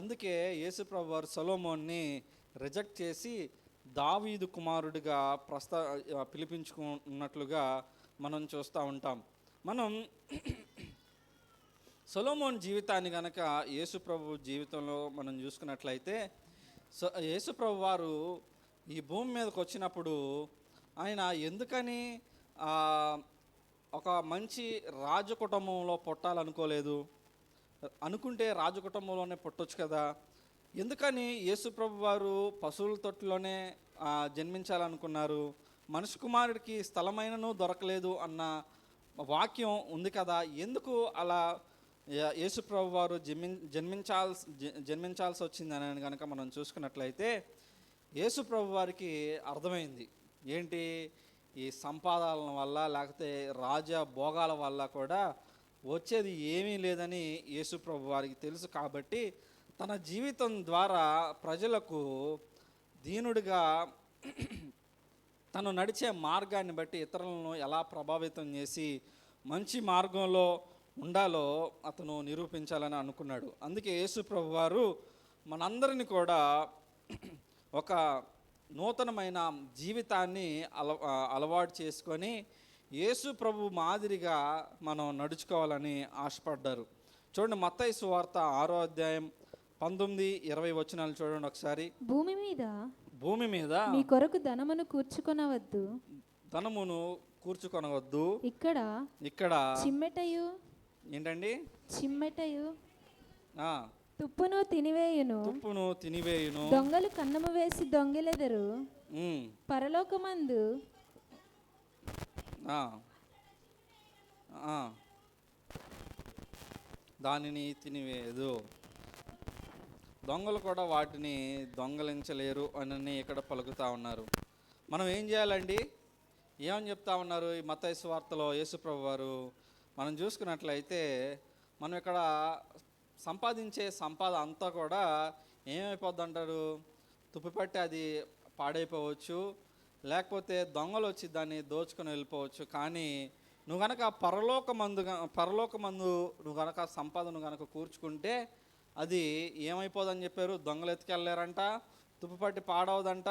Speaker 4: అందుకే యేసు ప్రభువారు సొలొమోన్ని రిజెక్ట్ చేసి దావీదు కుమారుడిగా పిలిపించుకున్నట్లుగా మనం చూస్తూ ఉంటాం. మనం సొలొమోన్ జీవితాన్ని కనుక యేసు ప్రభు జీవితంలో మనం చూసుకున్నట్లయితే యేసు ప్రభు వారు ఈ భూమి మీదకి వచ్చినప్పుడు ఆయన ఎందుకని ఒక మంచి రాజకుటుంబంలో పుట్టాలనుకోలేదు? అనుకుంటే రాజకుటుంబంలోనే పుట్టొచ్చు కదా. ఎందుకని యేసు ప్రభు వారు పశువుల తొట్టులోనే జన్మించాలనుకున్నారు? మనిషి కుమారుడికి స్థలమైనను దొరకలేదు అన్న వాక్యం ఉంది కదా. ఎందుకు అలా యేసు ప్రభు వారు జన్మించాల్సి వచ్చిందని కనుక మనం చూసుకున్నట్లయితే యేసు ప్రభు వారికి అర్థమైంది ఏంటి, ఈ సంపాదనల వల్ల లేకపోతే భోగాల వల్ల కూడా వచ్చేది ఏమీ లేదని యేసు ప్రభు వారికి తెలుసు. కాబట్టి తన జీవితం ద్వారా ప్రజలకు దీనుడిగా తను నడిచే మార్గాన్ని బట్టి ఇతరులను ఎలా ప్రభావితం చేసి మంచి మార్గంలో ఉండాలో అతను నిరూపించాలని అనుకున్నాడు. అందుకే యేసు ప్రభు వారు మనందరినీ కూడా ఒక నూతనమైన జీవితాన్ని అలవాటు చేసుకొని యేసు ప్రభు మాదిరిగా మనం నడుచుకోవాలని ఆశపడ్డారు. చూడండి, మత్తయి సువార్త 6వ అధ్యాయం 19-20 వచనాలు చూడండి ఒకసారి. భూమి మీద
Speaker 2: మీ కొరకు ధనమును కూర్చుకొనవద్దు,
Speaker 4: ఇక్కడ
Speaker 2: చిమ్మెటయు
Speaker 4: ఏంటండి
Speaker 2: చిమ్మెటయు తుప్పును తినివేయును దొంగలు కన్నము వేసి దొంగిలెదరు, పరలోకమందు
Speaker 4: దానిని తినివేయదు. దొంగలు కూడా వాటిని దొంగలించలేరు అని ఇక్కడ పలుకుతూ ఉన్నారు. మనం ఏం చేయాలండి? ఏమని చెప్తా ఉన్నారు ఈ మత్తయి సువార్తలో యేసు ప్రభు వారు? మనం చూసుకున్నట్లయితే మనం ఇక్కడ సంపాదించే సంపద అంతా కూడా ఏమైపోద్ది అంటారు? తుప్పిపట్టి అది పాడైపోవచ్చు, లేకపోతే దొంగలు వచ్చి దాన్ని దోచుకొని వెళ్ళిపోవచ్చు. కానీ నువ్వు కనుక పరలోకమందు నువ్వు కనుక సంపదను కనుక కూర్చుకుంటే అది ఏమైపోదని చెప్పారు? దొంగలు ఎత్తుకెళ్ళారంట, తుప్పిపట్టి పాడవదంట.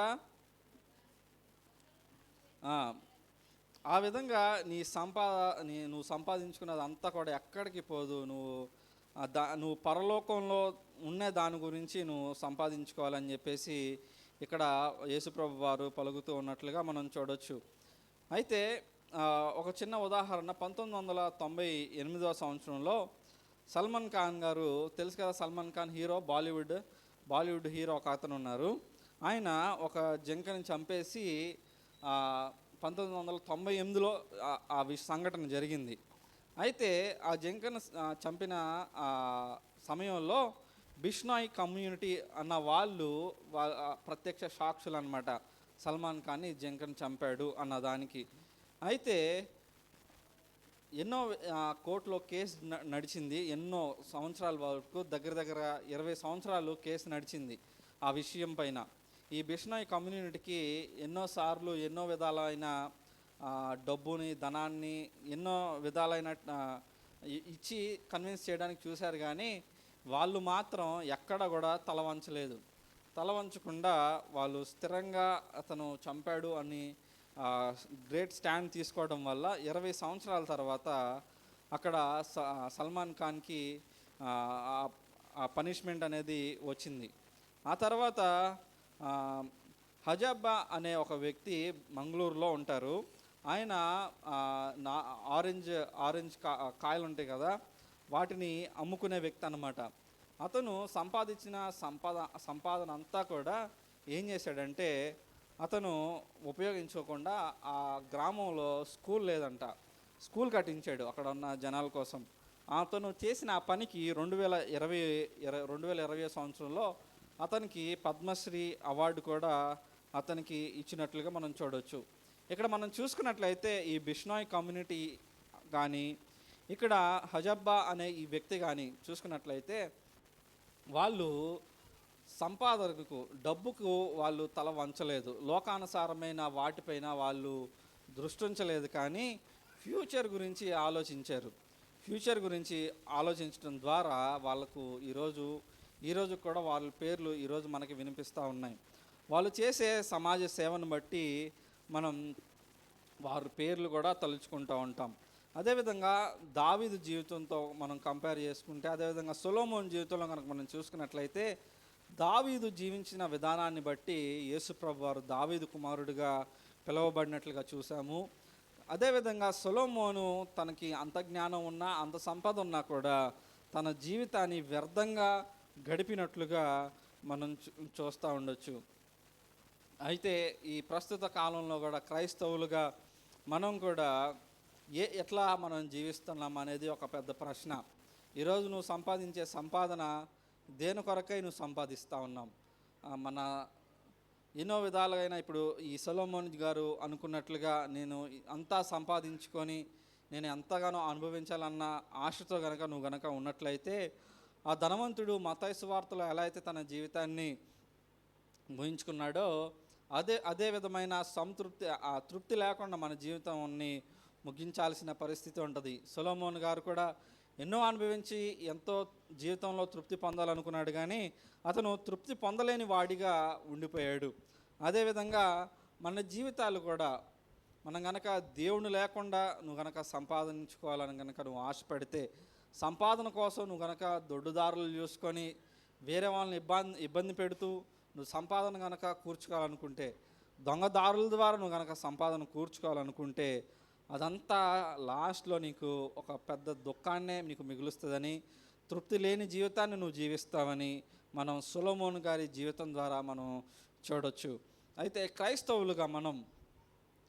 Speaker 4: ఆ విధంగా నువ్వు సంపాదించుకున్నది అంతా కూడా ఎక్కడికి పోదు. నువ్వు పరలోకంలో ఉన్న దాని గురించి నువ్వు సంపాదించుకోవాలని చెప్పేసి ఇక్కడ యేసుప్రభు వారు పలుకుతూ ఉన్నట్లుగా మనం చూడొచ్చు. అయితే ఒక చిన్న ఉదాహరణ, 1998వ సంవత్సరంలో సల్మాన్ ఖాన్ గారు, తెలుసు కదా సల్మాన్ ఖాన్ హీరో, బాలీవుడ్ హీరో ఒక అతను ఉన్నారు. ఆయన ఒక జింకని చంపేసి 1998లో ఆ సంఘటన జరిగింది. అయితే ఆ జింకను చంపిన సమయంలో బిష్నాయ్ కమ్యూనిటీ అన్న వాళ్ళు ప్రత్యక్ష సాక్షులు అనమాట, సల్మాన్ ఖాన్ ఈ జింకను చంపాడు అన్నదానికి. అయితే ఎన్నో కోర్టులో కేసు నడిచింది, ఎన్నో సంవత్సరాల వరకు, దగ్గర 20 సంవత్సరాలు కేసు నడిచింది ఆ విషయం పైన. ఈ బిష్నాయ్ కమ్యూనిటీకి ఎన్నోసార్లు ఎన్నో విధాలైన డబ్బుని, ధనాన్ని, ఎన్నో విధాలైన ఇచ్చి కన్విన్స్ చేయడానికి చూశారు, కానీ వాళ్ళు మాత్రం ఎక్కడ కూడా తలవంచకుండా వాళ్ళు స్థిరంగా అతను చంపాడు అని గ్రేట్ స్టాండ్ తీసుకోవడం వల్ల 20 సంవత్సరాల తర్వాత అక్కడ సల్మాన్ ఖాన్కి ఆ పనిష్మెంట్ అనేది వచ్చింది. ఆ తర్వాత హజాబా అనే ఒక వ్యక్తి మంగళూరులో ఉంటారు. ఆయన నా ఆరెంజ్ కాయలు ఉంటాయి కదా, వాటిని అమ్ముకునే వ్యక్తి అన్నమాట. అతను సంపాదించిన సంపాదన అంతా కూడా ఏం చేశాడంటే, అతను ఉపయోగించుకోకుండా ఆ గ్రామంలో స్కూల్ లేదంట, స్కూల్ కట్టించాడు అక్కడ ఉన్న జనాల కోసం. అతను చేసిన ఆ పనికి 2020 సంవత్సరంలో అతనికి పద్మశ్రీ అవార్డు కూడా అతనికి ఇచ్చినట్లుగా మనం చూడవచ్చు. ఇక్కడ మనం చూసుకున్నట్లయితే ఈ బిష్నాయ్ కమ్యూనిటీ కానీ, ఇక్కడ హజబ్బా అనే ఈ వ్యక్తి కానీ చూసుకున్నట్లయితే, వాళ్ళు సంపాదనకు, డబ్బుకు వాళ్ళు తల వంచలేదు, లోకానుసారమైన వాటిపైన వాళ్ళు దృష్టి ఉంచలేదు, కానీ ఫ్యూచర్ గురించి ఆలోచించారు. ఫ్యూచర్ గురించి ఆలోచించడం ద్వారా వాళ్ళకు ఈరోజు కూడా వాళ్ళ పేర్లు ఈరోజు మనకి వినిపిస్తూ ఉన్నాయి. వాళ్ళు చేసే సమాజ సేవను బట్టి మనం వారి పేర్లు కూడా తలుచుకుంటూ ఉంటాం. అదేవిధంగా దావీదు జీవితంతో మనం కంపేర్ చేసుకుంటే, అదేవిధంగా సొలొమోన్ జీవితంలో కనుక మనం చూసుకున్నట్లయితే, దావీదు జీవించిన విధానాన్ని బట్టి యేసుప్రభు వారు దావీదు కుమారుడిగా పిలువబడినట్లుగా చూసాము. అదేవిధంగా సొలొమోను తనకి అంత జ్ఞానం ఉన్నా, అంత సంపద ఉన్నా కూడా తన జీవితాన్ని వ్యర్థంగా గడిపినట్లుగా మనం చూస్తూ ఉండొచ్చు. అయితే ఈ ప్రస్తుత కాలంలో కూడా క్రైస్తవులుగా మనం కూడా ఎట్లా మనం జీవిస్తున్నాం అనేది ఒక పెద్ద ప్రశ్న. ఈరోజు నువ్వు సంపాదించే సంపాదన దేని కొరకై నువ్వు సంపాదిస్తూ ఉన్నాం? మన ఎన్నో విధాలుగా ఇప్పుడు ఈ సొలొమోన్ గారు అనుకున్నట్లుగా నేను అంతా సంపాదించుకొని నేను ఎంతగానో అనుభవించాలన్న ఆశతో నువ్వు గనక ఉన్నట్లయితే, ఆ ధనవంతుడు మత్తయి సువార్తలో ఎలా అయితే తన జీవితాన్ని ముగించుకున్నాడో అదే విధమైన ఆ తృప్తి లేకుండా మన జీవితాన్ని ముగించాల్సిన పరిస్థితి ఉంటుంది. సొలొమోన్ గారు కూడా ఎన్నో అనుభవించి ఎంతో జీవితంలో తృప్తి పొందాలనుకున్నాడు, కానీ అతను తృప్తి పొందలేని వాడిగా ఉండిపోయాడు. అదేవిధంగా మన జీవితాలు కూడా మనం గనక దేవుని లేకుండా నువ్వు గనక సంపాదించుకోవాలని గనక నువ్వు ఆశపడితే, సంపాదన కోసం నువ్వు గనక దొడ్డుదారులు చూసుకొని వేరే వాళ్ళని ఇబ్బంది పెడుతూ నువ్వు సంపాదన గనక కూర్చుకోవాలనుకుంటే, దొంగదారుల ద్వారా నువ్వు గనక సంపాదన కూర్చుకోవాలనుకుంటే, అదంతా లాస్ట్లో నీకు ఒక పెద్ద దుఃఖాన్నే నీకు మిగులుస్తుందని, తృప్తి లేని జీవితాన్ని నువ్వు జీవిస్తావని మనం సొలొమోన్ గారి జీవితం ద్వారా మనం చూడొచ్చు. అయితే క్రైస్తవులుగా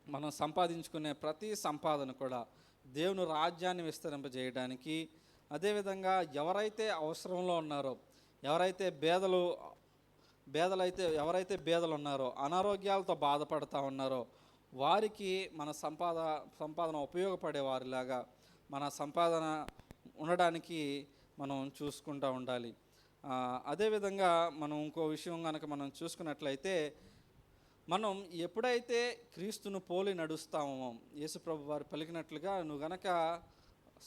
Speaker 4: మనం సంపాదించుకునే ప్రతి సంపాదన కూడా దేవుని రాజ్యాన్ని విస్తరింపజేయడానికి, అదేవిధంగా ఎవరైతే అవసరంలో ఉన్నారో, ఎవరైతే బేదలు ఉన్నారో, అనారోగ్యాలతో బాధపడుతూ ఉన్నారో, వారికి మన సంపాదన ఉపయోగపడే వారిలాగా మన సంపాదన ఉండడానికి మనం చూసుకుంటూ ఉండాలి. అదేవిధంగా మనం ఇంకో విషయం కనుక మనం చూసుకున్నట్లయితే, మనం ఎప్పుడైతే క్రీస్తును పోలి నడుస్తామో, యేసుప్రభు వారు పలికినట్లుగా నువ్వు గనక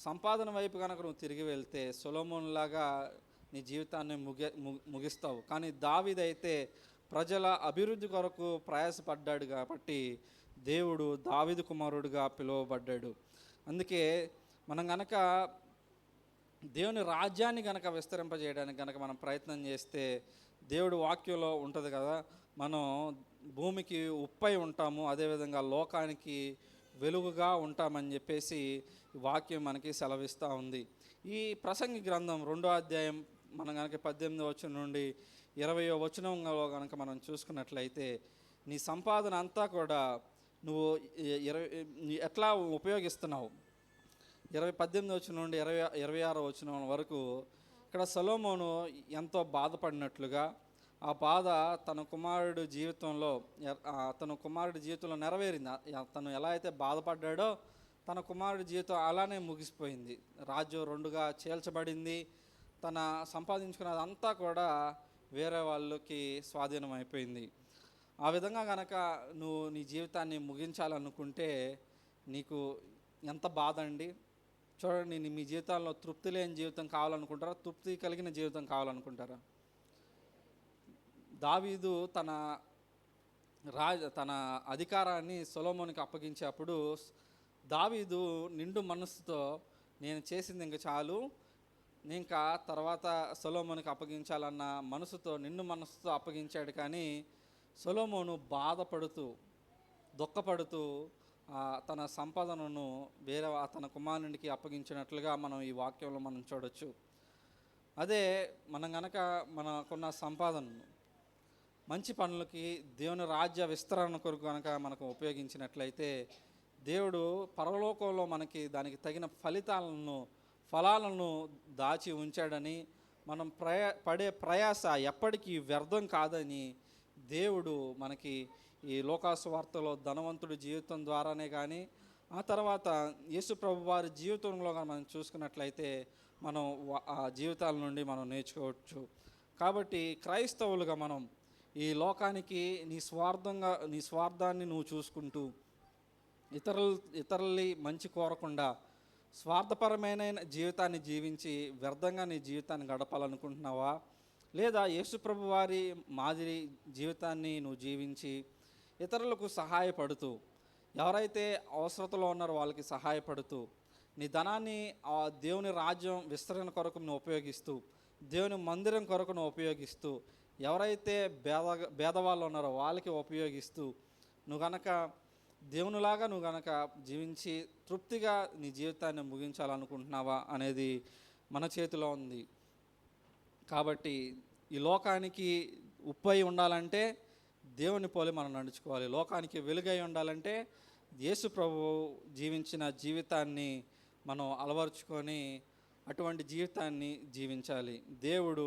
Speaker 4: సంపాదన వైపు కనుక నువ్వు తిరిగి వెళ్తే సొలొమోన్ లాగా నీ జీవితాన్ని ముగిస్తావు. కానీ దావీదైతే ప్రజల అభివృద్ధి కొరకు ప్రయాసపడ్డాడు కాబట్టి దేవుడు దావీదు కుమారుడుగా పిలువబడ్డాడు. అందుకే మనం గనక దేవుని రాజ్యాన్ని గనక విస్తరింపజేయడానికి గనక మనం ప్రయత్నం చేస్తే, దేవుడు వాక్యంలో ఉంటుంది కదా, మనం భూమికి ఉప్పై ఉంటాము, అదేవిధంగా లోకానికి వెలుగుగా ఉంటామని చెప్పేసి వాక్యం మనకి సెలవిస్తూ ఉంది. ఈ ప్రసంగి గ్రంథం 2వ అధ్యాయం మనం కనుక 18వ వచనం నుండి 20వ వచనంలో కనుక మనం చూసుకున్నట్లయితే, నీ సంపాదన అంతా కూడా నువ్వు ఎట్లా ఉపయోగిస్తున్నావు? 18వ వచనం నుండి 26వ వచనం వరకు ఇక్కడ సొలొమోను ఎంతో బాధపడినట్లుగా, ఆ బాధ తన కుమారుడి జీవితంలో నెరవేరింది. తను ఎలా అయితే బాధపడ్డాడో తన కుమారుడి జీవితం అలానే ముగిసిపోయింది. రాజ్యం 2గా చీల్చబడింది. తన సంపాదించుకున్నదంతా కూడా వేరే వాళ్ళకి స్వాధీనం అయిపోయింది. ఆ విధంగా కనుక నువ్వు నీ జీవితాన్ని ముగించాలనుకుంటే నీకు ఎంత బాధ అండి. చూడండి, మీ జీవితాల్లో తృప్తి లేని జీవితం కావాలనుకుంటారా, తృప్తి కలిగిన జీవితం కావాలనుకుంటారా? దావీదు తన అధికారాన్ని సొలొమోనుకి అప్పగించేప్పుడు దావీదు నిండు మనస్సుతో నేను చేసింది ఇంక చాలు, ఇంకా తర్వాత సొలొమోనుకి అప్పగించాలన్న నిండు మనసుతో అప్పగించాడు. కానీ సొలొమోను బాధపడుతూ దుఃఖపడుతూ తన సంపదను వేరే తన కుమారునికి అప్పగించినట్లుగా మనం ఈ వాక్యంలో మనం చూడొచ్చు. అదే మనం గనక మనకున్న సంపాదనను మంచి పనులకి, దేవుని రాజ్య విస్తరణ కొరకు కనుక మనకు ఉపయోగించినట్లయితే దేవుడు పరలోకంలో మనకి దానికి తగిన ఫలాలను దాచి ఉంచాడని, మనం పడే ప్రయాస ఎప్పటికీ వ్యర్థం కాదని దేవుడు మనకి ఈ లోకాసువార్తలో ధనవంతుడి జీవితం ద్వారానే కానీ, ఆ తర్వాత యేసు ప్రభు వారి జీవితంలో కానీ మనం చూసుకున్నట్లయితే మనం ఆ జీవితాల నుండి మనం నేర్చుకోవచ్చు. కాబట్టి క్రైస్తవులుగా మనం ఈ లోకానికి నీ స్వార్థాన్ని నువ్వు చూసుకుంటూ ఇతరుల్ని మంచి కోరకుండా స్వార్థపరమైన జీవితాన్ని జీవించి వ్యర్థంగా నీ జీవితాన్ని గడపాలనుకుంటున్నావా? లేదా యేసుప్రభు వారి మాదిరి జీవితాన్ని నువ్వు జీవించి ఇతరులకు సహాయపడుతూ, ఎవరైతే అవసరతలో ఉన్నారో వాళ్ళకి సహాయపడుతూ, నీ ధనాన్ని ఆ దేవుని రాజ్యం విస్తరణ కొరకు నువ్వు ఉపయోగిస్తూ, దేవుని మందిరం కొరకు నువ్వు ఉపయోగిస్తూ, ఎవరైతే భేదవాళ్ళు ఉన్నారో వాళ్ళకి ఉపయోగిస్తూ నువ్వు గనక దేవునిలాగా నువ్వు గనక జీవించి తృప్తిగా నీ జీవితాన్ని ముగించాలనుకుంటున్నావా అనేది మన చేతిలో ఉంది. కాబట్టి ఈ లోకానికి ఉప్పై ఉండాలంటే దేవుని పోలి మనం నడుచుకోవాలి. లోకానికి వెలుగై ఉండాలంటే యేసు ప్రభు జీవించిన జీవితాన్ని మనం అలవరుచుకొని అటువంటి జీవితాన్ని జీవించాలి. దేవుడు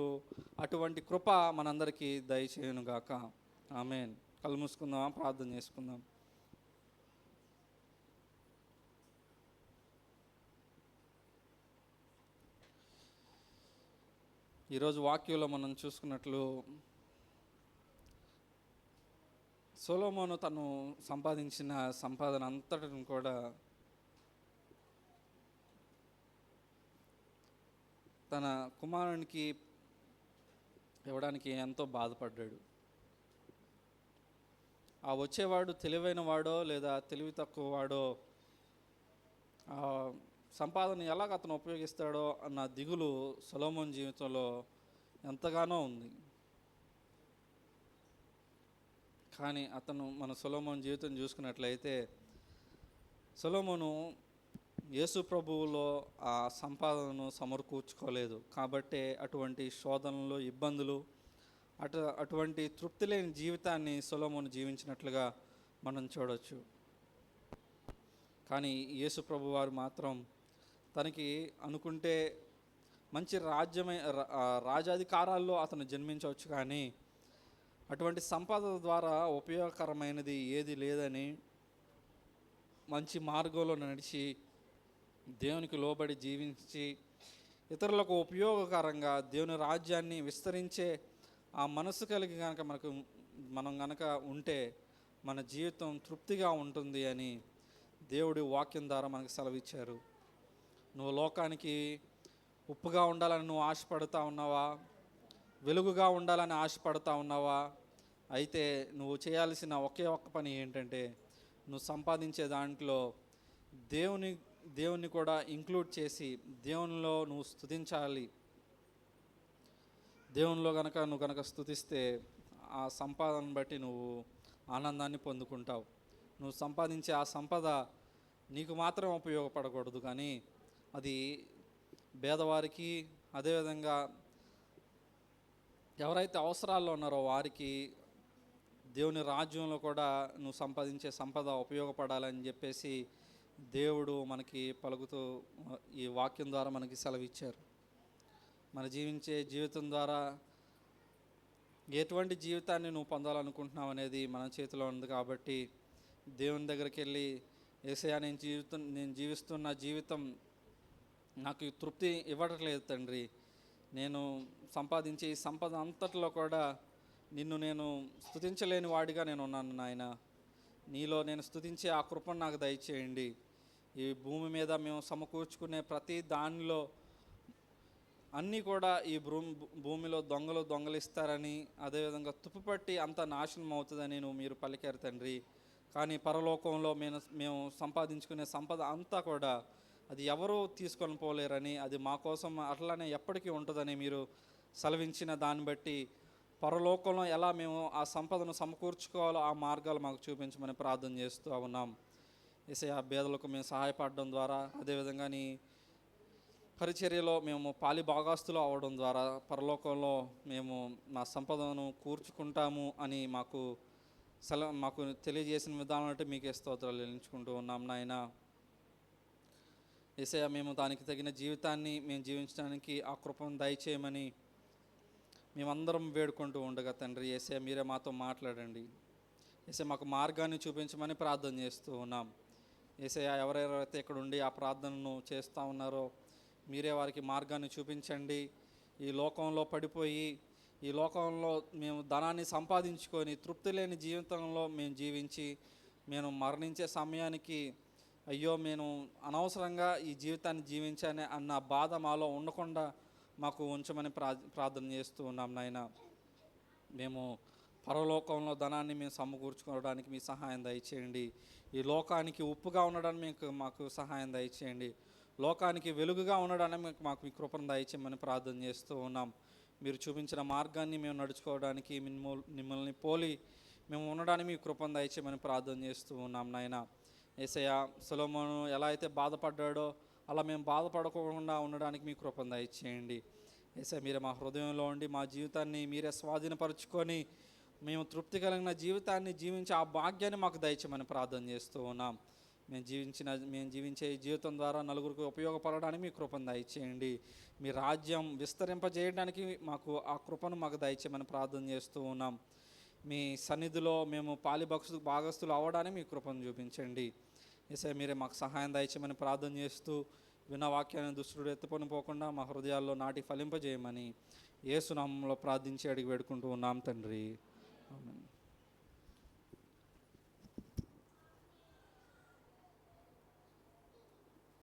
Speaker 4: అటువంటి కృప మనందరికీ దయచేయునుగాక. ఆమేన్. కళ్ళు మూసుకుందామా, ప్రార్థన చేసుకుందాం. ఈరోజు వాక్యంలో మనం చూసుకున్నట్లు సొలొమోను తను సంపాదించిన సంపాదన అంతటిని కూడా తన కుమారునికి ఇవ్వడానికి ఎంతో బాధపడ్డాడు. ఆ వచ్చేవాడు తెలివైన వాడో లేదా తెలివి తక్కువ వాడో, ఆ సంపాదన ఎలాగ అతను ఉపయోగిస్తాడో అన్న దిగులు సొలొమోను జీవితంలో ఎంతగానో ఉంది. కానీ మన సొలొమోను జీవితం చూసుకున్నట్లయితే సొలొమోను యేసు ప్రభువులో ఆ సంపాదనను సమకూర్చుకోలేదు. కాబట్టే అటువంటి శోధనలు, ఇబ్బందులు, అటువంటి తృప్తి లేని జీవితాన్ని సొలొమోను జీవించినట్లుగా మనం చూడవచ్చు. కానీ యేసు ప్రభు వారు మాత్రం తనకి అనుకుంటే మంచి రాజాధికారాల్లో అతను జన్మించవచ్చు, కానీ అటువంటి సంపద ద్వారా ఉపయోగకరమైనది ఏది లేదని మంచి మార్గంలో నడిచి దేవునికి లోబడి జీవించి ఇతరులకు ఉపయోగకరంగా దేవుని రాజ్యాన్ని విస్తరించే ఆ మనసు కలిగి కనుక మనం గనక ఉంటే మన జీవితం తృప్తిగా ఉంటుంది అని దేవుడి వాక్యం ద్వారా మనకు సెలవిచ్చారు. నువ్వు లోకానికి ఉప్పుగా ఉండాలని నువ్వు ఆశపడుతూ ఉన్నావా? వెలుగుగా ఉండాలని ఆశపడుతూ ఉన్నావా? అయితే నువ్వు చేయాల్సిన ఒకే ఒక్క పని ఏంటంటే, నువ్వు సంపాదించే దాంట్లో దేవుని కూడా ఇంక్లూడ్ చేసి దేవునిలో నువ్వు స్తుతించాలి. దేవునిలో నువ్వు గనక స్తుతిస్తే ఆ సంపాదనను బట్టి నువ్వు ఆనందాన్ని పొందుకుంటావు. నువ్వు సంపాదించే ఆ సంపద నీకు మాత్రం ఉపయోగపడకూడదు, కానీ అది పేదవారికి, అదేవిధంగా ఎవరైతే అవసరాల్లో ఉన్నారో వారికి దేవుని రాజ్యంలో కూడా నువ్వు సంపాదించే సంపద ఉపయోగపడాలని చెప్పేసి దేవుడు మనకి పలుకుతూ ఈ వాక్యం ద్వారా మనకి సెలవిచ్చారు. మన జీవించే జీవితం ద్వారా ఎటువంటి జీవితాన్ని నువ్వు పొందాలనుకుంటున్నావు అనేది మన చేతిలో ఉంది. కాబట్టి దేవుని దగ్గరికి వెళ్ళి, యేసయ్యా నేను జీవిస్తున్న జీవితం నాకు తృప్తి ఇవ్వట్లేదు తండ్రి, నేను సంపాదించే ఈ సంపద అంతట్లో కూడా నిన్ను నేను స్తుతించలేని వాడిగా నేను ఉన్నాను నాయన. నీలో నేను స్తుతించే ఆ కృపను నాకు దయచేయండి. ఈ భూమి మీద మేము సమకూర్చుకునే ప్రతి దానిలో అన్నీ కూడా ఈ భూమిలో దొంగలిస్తారని, అదేవిధంగా తుప్పుపట్టి అంత నాశనం అవుతుందని మీరు పలికారు తండ్రి. కానీ పరలోకంలో మేము సంపాదించుకునే సంపద అంతా కూడా అది ఎవరూ తీసుకొని పోలేరని, అది మా కోసం అట్లానే ఎప్పటికీ ఉంటుందని మీరు సెలవించిన దాన్ని బట్టి పరలోకంలో ఎలా మేము ఆ సంపదను సమకూర్చుకోవాలో ఆ మార్గాలు మాకు చూపించమని ప్రార్థన చేస్తూ ఉన్నాం. యేసయ్య పేదలకు మేము సహాయపడడం ద్వారా, అదేవిధంగా నీ పరిచర్యలో మేము పాలి భాగస్తులు అవ్వడం ద్వారా పరలోకంలో మేము మా సంపదను కూర్చుకుంటాము అని మాకు తెలియజేసిన విధానం అంటే మీకే స్తోత్రాలు చెల్లించుకుంటూ ఉన్నాం నాయన. యేసయ్య మేము దానికి తగిన జీవితాన్ని మేము జీవించడానికి ఆ కృపను దయచేయమని మేమందరం వేడుకుంటూ ఉండగా తండ్రి యేసయ్య మీరే మాతో మాట్లాడండి. యేసయ్య మాకు మార్గాన్ని చూపించమని ప్రార్థన చేస్తూ ఉన్నాం. యేసయ్య ఎవరెవరైతే ఇక్కడ ఉండి ఆ ప్రార్థనను చేస్తూ ఉన్నారో మీరే వారికి మార్గాన్ని చూపించండి. ఈ లోకంలో పడిపోయి ఈ లోకంలో మేము ధనాన్ని సంపాదించుకొని తృప్తి లేని జీవితంలో మేము జీవించి మేము మరణించే సమయానికి అయ్యో నేను అనవసరంగా ఈ జీవితాన్ని జీవించానే అన్న బాధ మాలో ఉండకుండా మాకు ఉంచమని ప్రార్థన చేస్తూ ఉన్నాం నాయన. మేము పరలోకంలో ధనాన్ని మేము సమకూర్చుకోవడానికి మీ సహాయం దయచేయండి. ఈ లోకానికి ఉప్పుగా ఉండడానికి మాకు సహాయం దయచేయండి. లోకానికి వెలుగుగా ఉండడానికి మాకు మీ కృపను దయచేయమని ప్రార్థన చేస్తూ ఉన్నాం. మీరు చూపించిన మార్గాన్ని మేము నడుచుకోవడానికి మిమ్మల్ని పోలి మేము ఉండడానికి మీ కృపను దయచేయమని ప్రార్థన చేస్తూ ఉన్నాం నాయన. యేసయ్య సొలొమోను ఎలా అయితే బాధపడ్డాడో అలా మేము బాధపడకుండా ఉండడానికి మీ కృపను దయచేయండి. యేసయ్య మీరే మా హృదయంలో ఉండి మా జీవితాన్ని మీరే స్వాధీనపరుచుకొని మేము తృప్తి కలిగిన జీవితాన్ని జీవించే ఆ భాగ్యాన్ని మాకు దయచేయమని ప్రార్థన చేస్తూ ఉన్నాం. మేము జీవించే ఈ జీవితం ద్వారా నలుగురికి ఉపయోగపడడానికి మీ కృపను దయచేయండి. మీ రాజ్యం విస్తరింపజేయడానికి మాకు ఆ కృపను మాకు దయచేయమని ప్రార్థన చేస్తూ ఉన్నాం. మీ సన్నిధిలో మేము భాగస్తులు అవ్వడానికి మీ కృపను చూపించండి. యేసయ్య మీరే మాకు సహాయం దయచేయమని ప్రార్థన చేస్తూ విన్న వాక్యాన్ని దుష్టుడు ఎత్తుకొని పోకుండా మా హృదయాల్లో నాటి ఫలింపజేయమని యేసు నామములో ప్రార్థించి అడిగి వేడుకుంటూ ఉన్నాం తండ్రి. ఆమేన్.